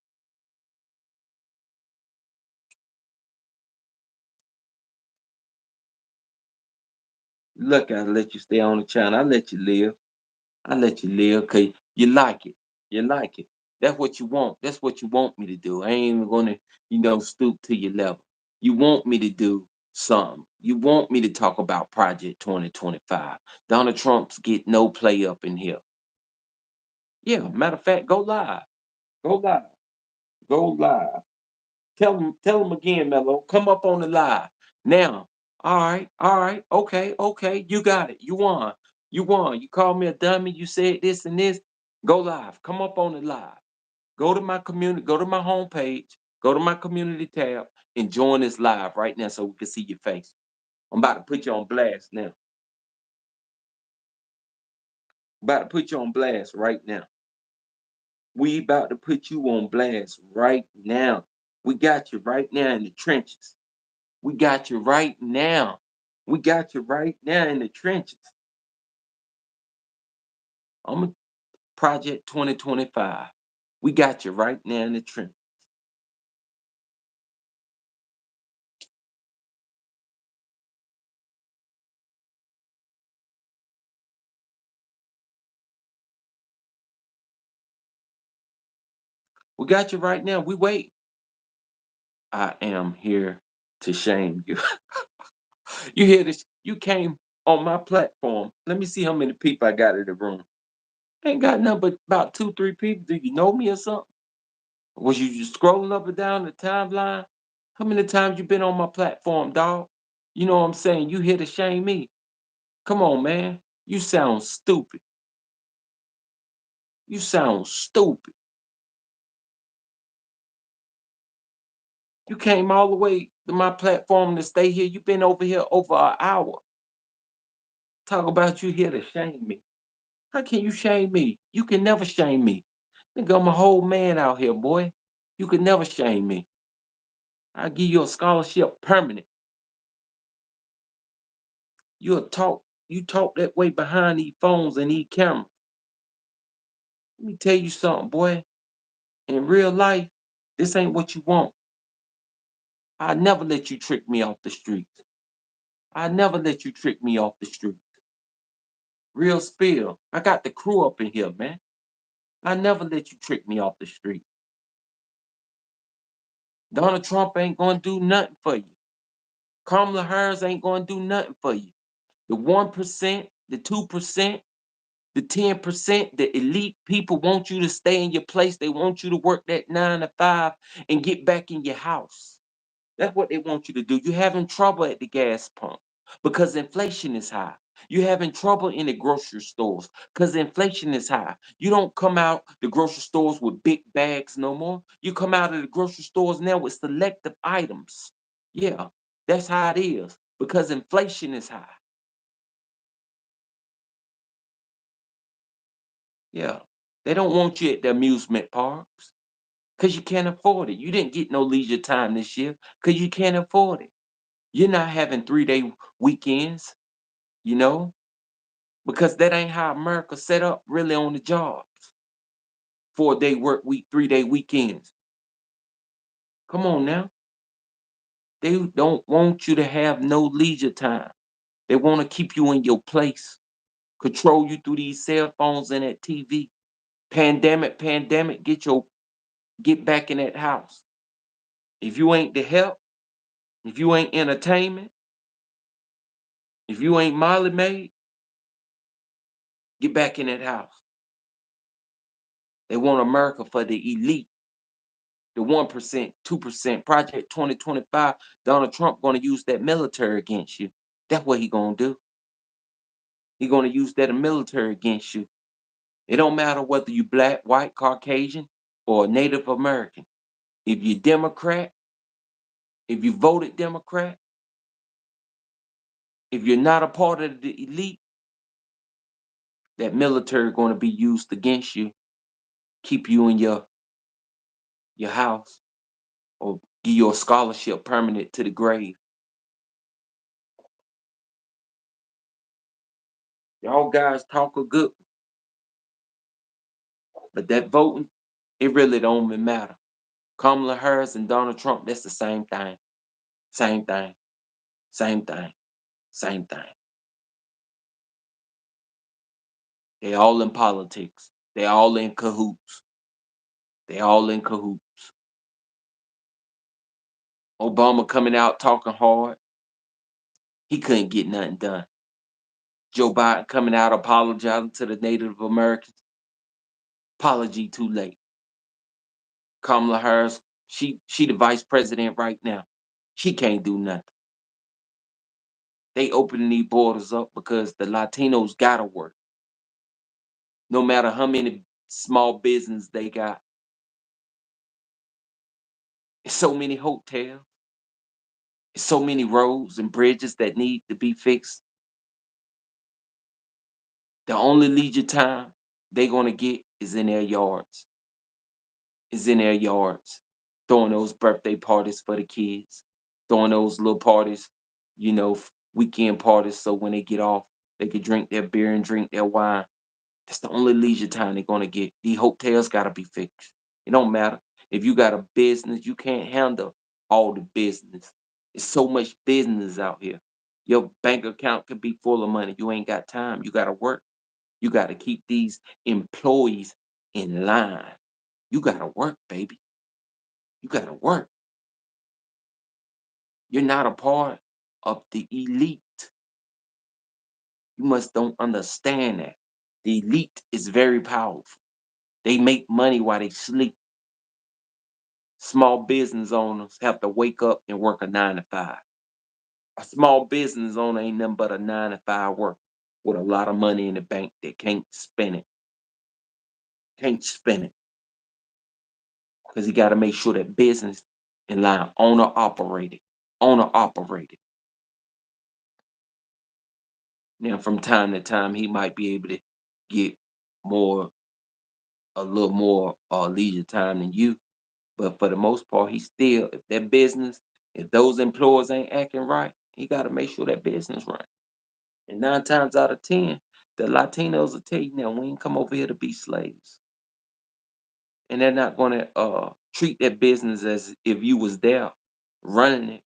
You lucky I let you stay on the channel. I let you live. I let you live because you like it. You like it. That's what you want. That's what you want me to do. I ain't even gonna stoop to your level. You want me to do something. You want me to talk about Project 2025. Donald Trump's get no play up in here. Yeah, matter of fact, go live. Go live. Go live. Tell them again, Mello. Come up on the live. Now. All right, okay. You got it. You won. You won. You called me a dummy. You said this and this. Go live. Come up on the live. Go to my community, go to my homepage, go to my community tab, and join this live right now so we can see your face. I'm about to put you on blast now. About to put you on blast right now. We about to put you on blast right now. We got you right now in the trenches. We got you right now. We got you right now in the trenches. I'm a Project 2025. We got you right now in the trenches. We got you right now. We wait. I am here to shame you. You hear this? You came on my platform. Let me see how many people I got in the room. Ain't got nothing but about 2, 3 people. Do you know me or something? Was you just scrolling up and down the timeline? How many times you been on my platform, dog? You know what I'm saying? You here to shame me. Come on, man. You sound stupid. You sound stupid. You came all the way to my platform to stay here. You been over here over an hour. Talk about you here to shame me. How can you shame me? You can never shame me. Think I'm a whole man out here, boy. You can never shame me. I'll give you a scholarship permanent. You talk that way behind these phones and these cameras. Let me tell you something, boy. In real life, this ain't what you want. I never let you trick me off the streets. I never let you trick me off the street. Real spill. I got the crew up in here, man. I never let you trick me off the street. Donald Trump ain't gonna do nothing for you. Kamala Harris ain't gonna do nothing for you. The 1%, the 2%, the 10%, the elite people want you to stay in your place. They want you to work that 9 to 5 and get back in your house. That's what they want you to do. You're having trouble at the gas pump because inflation is high. You're having trouble in the grocery stores because inflation is high. You don't come out the grocery stores with big bags no more. You come out of the grocery stores now with selective items. Yeah, that's how it is because inflation is high. Yeah, they don't want you at the amusement parks because you can't afford it. You didn't get no leisure time this year because you can't afford it. You're not having 3-day weekends, you know, because that ain't how America set up really on the jobs. 4-day work week, 3-day weekends. Come on now. They don't want you to have no leisure time. They want to keep you in your place, control you through these cell phones and that TV. Pandemic, get back in that house. If you ain't the help, if you ain't entertainment, if you ain't Molly made, get back in that house. They want America for the elite, the 1%, 2%. Project 2025, Donald Trump gonna use that military against you. That's what he gonna do. He gonna use that military against you. It don't matter whether you black, white, Caucasian, or Native American. If you Democrat, if you voted Democrat, if you're not a part of the elite, that military going to be used against you, keep you in your house, or give you a scholarship permanent to the grave. Y'all guys talk a good, but that voting, it really don't even matter. Kamala Harris and Donald Trump, that's the same thing. Same thing. Same thing. Same thing. They all in politics. They all in cahoots. They all in cahoots. Obama coming out talking hard. He couldn't get nothing done. Joe Biden coming out apologizing to the Native Americans. Apology too late. Kamala Harris, she the vice president right now. She can't do nothing. They opening these borders up because the Latinos gotta work. No matter how many small business they got. So many hotels. So many roads and bridges that need to be fixed. The only leisure time they gonna get is in their yards. Is in their yards. throwing those birthday parties for the kids, throwing those little parties, weekend parties. So when they get off, they can drink their beer and drink their wine. That's the only leisure time they're gonna get. The hotels gotta be fixed. It don't matter if you got a business, you can't handle all the business. It's so much business out here. Your bank account could be full of money. You ain't got time. You gotta work. You gotta keep these employees in line. You gotta work, baby. You gotta work. You're not a part of the elite. You must don't understand that. The elite is very powerful. They make money while they sleep. Small business owners have to wake up and work a 9 to 5. A small business owner ain't nothing but a 9 to 5 worker with a lot of money in the bank that can't spend it. Can't spend it because he got to make sure that business in line, owner operated, owner operated. Now, from time to time, he might be able to get more, a little more leisure time than you. But for the most part, he still, if that business, if those employees ain't acting right, he got to make sure that business run. And 9 times out of 10, the Latinos will tell you now, we ain't come over here to be slaves. And they're not going to treat that business as if you was there running it.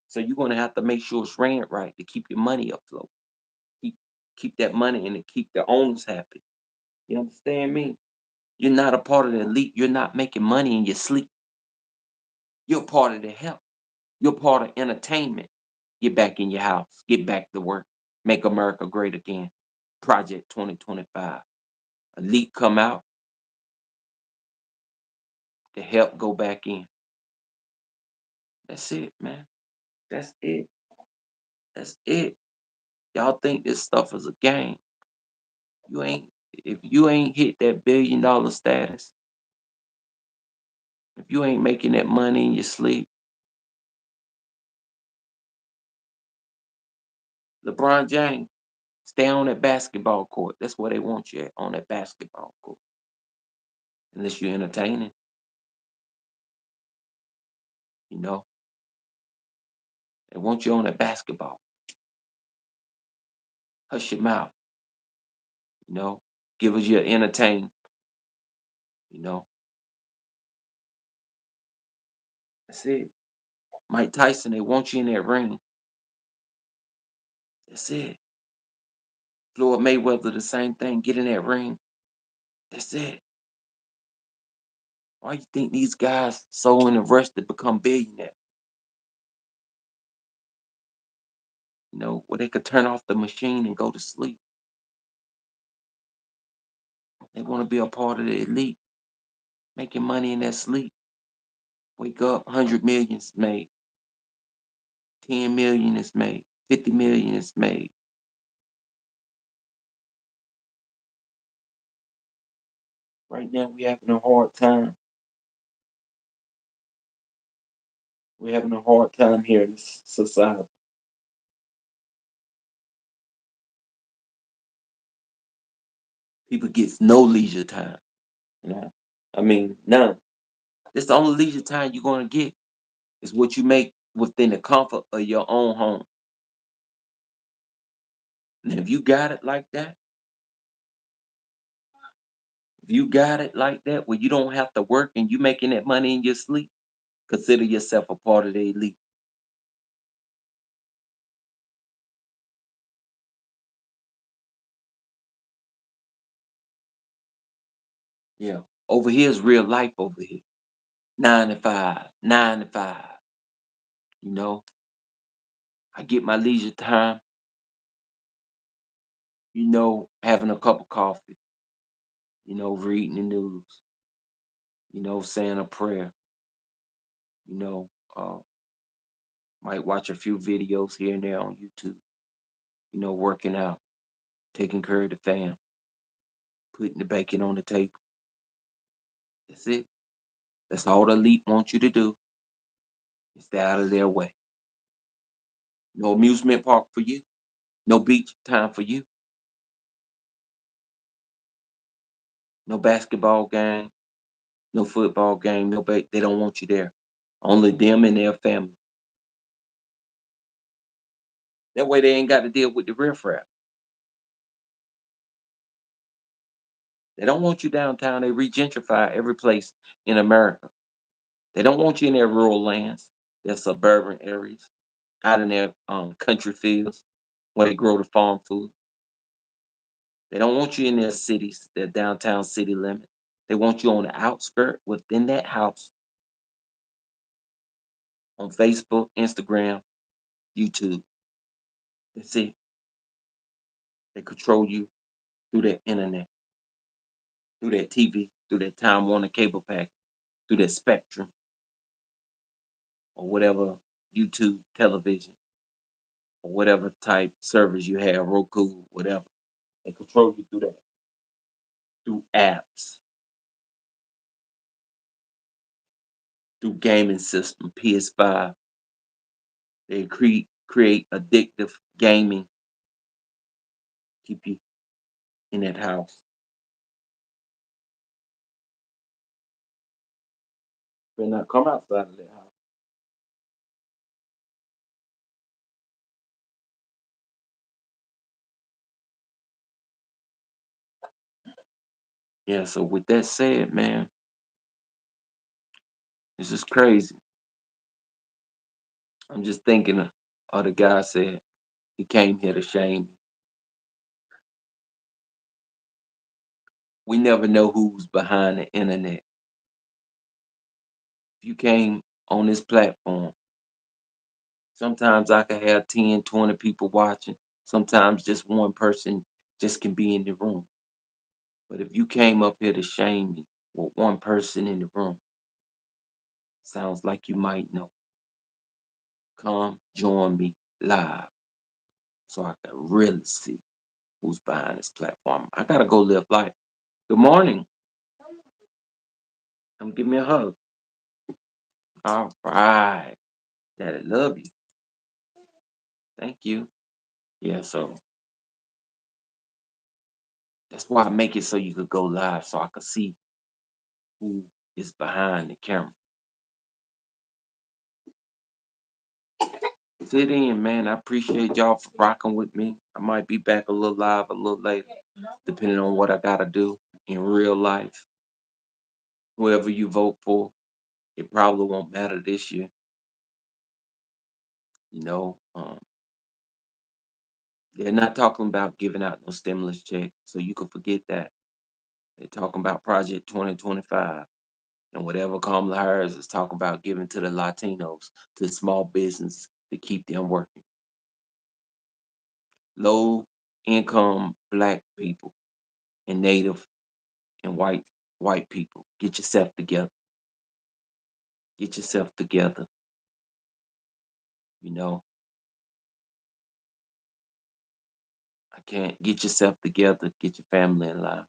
So you're going to have to make sure it's ran right to keep your money afloat. Keep keep that money and to keep the owners happy. You understand me? You're not a part of the elite. You're not making money in your sleep. You're part of the help. You're part of entertainment. Get back in your house. Get back to work. Make America great again. Project 2025. Elite come out. The help go back in. That's it, man. That's it. That's it. Y'all think this stuff is a game. You ain't if you ain't hit that $1 billion status, if you ain't making that money in your sleep, LeBron James, stay on that basketball court. That's where they want you at, on that basketball court. Unless you're entertaining, you know. They want you on that basketball. Hush your mouth, you know. Give us your entertain, you know. That's it. Mike Tyson, they want you in that ring. That's it. Floyd Mayweather, the same thing. Get in that ring. That's it. Why you think these guys so in a rush to become billionaires? You know, where they could turn off the machine and go to sleep. They want to be a part of the elite, making money in their sleep. Wake up, 100 million is made, 10 million is made, 50 million is made. Right now, we're having a hard time. We're having a hard time here in this society. People get no leisure time. I mean, none. It's the only leisure time you're going to get is what you make within the comfort of your own home. And if you got it like that, if you got it like that, where you don't have to work and you making that money in your sleep, consider yourself a part of the elite. Yeah. Over here is real life over here. 9 to 5, 9 to 5. You know, I get my leisure time, having a cup of coffee, reading the news, saying a prayer, you know, uh, might watch a few videos here and there on YouTube, working out, taking care of the fam, putting the bacon on the table. That's it. That's all the elite want you to do is stay out of their way. No amusement park for you, no beach time for you, no basketball game, no football game, they don't want you there. Only them and their family. That way they ain't got to deal with the riffraff. They don't want you downtown. They regentrify every place in America. They don't want you in their rural lands, their suburban areas, out in their country fields where they grow the farm food. They don't want you in their cities, their downtown city limit. They want you on the outskirt within that house on Facebook, Instagram, YouTube. That's it. They control you through that internet, through that TV, through that Time Warner cable pack, through that Spectrum or whatever YouTube television or whatever type service you have, Roku, whatever. They control you through that, through apps, through gaming system, PS5. They create addictive gaming, keep you in that house. Better not come outside of that house. Yeah, so with that said, man, this is crazy. I'm just thinking of the guy said he came here to shame me. We never know who's behind the internet. If you came on this platform, sometimes I could have 10, 20 people watching. Sometimes just one person just can be in the room. But if you came up here to shame me with one person in the room, sounds like you might know. Come join me live so I can really see who's behind this platform. I gotta go live life. Good morning. Come give me a hug. All right. Daddy love you. Thank you. Yeah, so that's why I make it so you could go live so I could see who is behind the camera. Sit in, man. I appreciate y'all for rocking with me. I might be back a little live a little later, depending on what I gotta do in real life. Whoever you vote for, it probably won't matter this year. You know, they're not talking about giving out no stimulus check, so you can forget that. They're talking about Project 2025 and whatever Kamala Harris is talking about giving to the Latinos, to small business to keep them working. Low income black people and native and white people. Get yourself together. Get yourself together. You know, I can't get yourself together, get your family in line,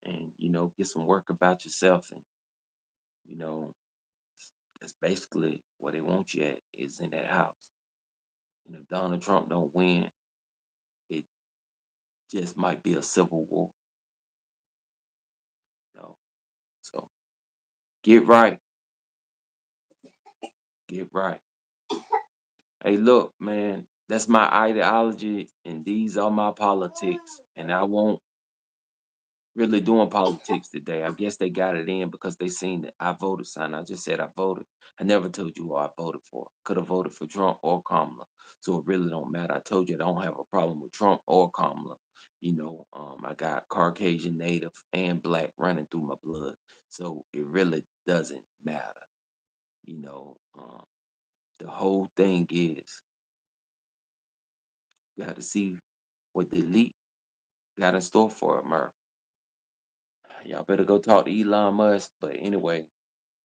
and get some work about yourself. And you know, that's basically where they want you at is in that house. And if Donald Trump don't win, it just might be a civil war. You know, so get right, get right. Hey, look, man, that's my ideology, and these are my politics, and I won't really doing politics today. I guess they got it in because they seen that I voted sign. I just said I voted. I never told you who I voted for. Could have voted for Trump or Kamala. So it really don't matter. I told you I don't have a problem with Trump or Kamala. I got Caucasian, Native, and Black running through my blood. So it really doesn't matter. The whole thing is you got to see what the elite got in store for America. Y'all better go talk to Elon Musk. But anyway,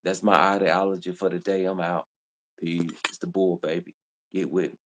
that's my ideology for the day. I'm out. Peace. It's the bull, baby. Get with me.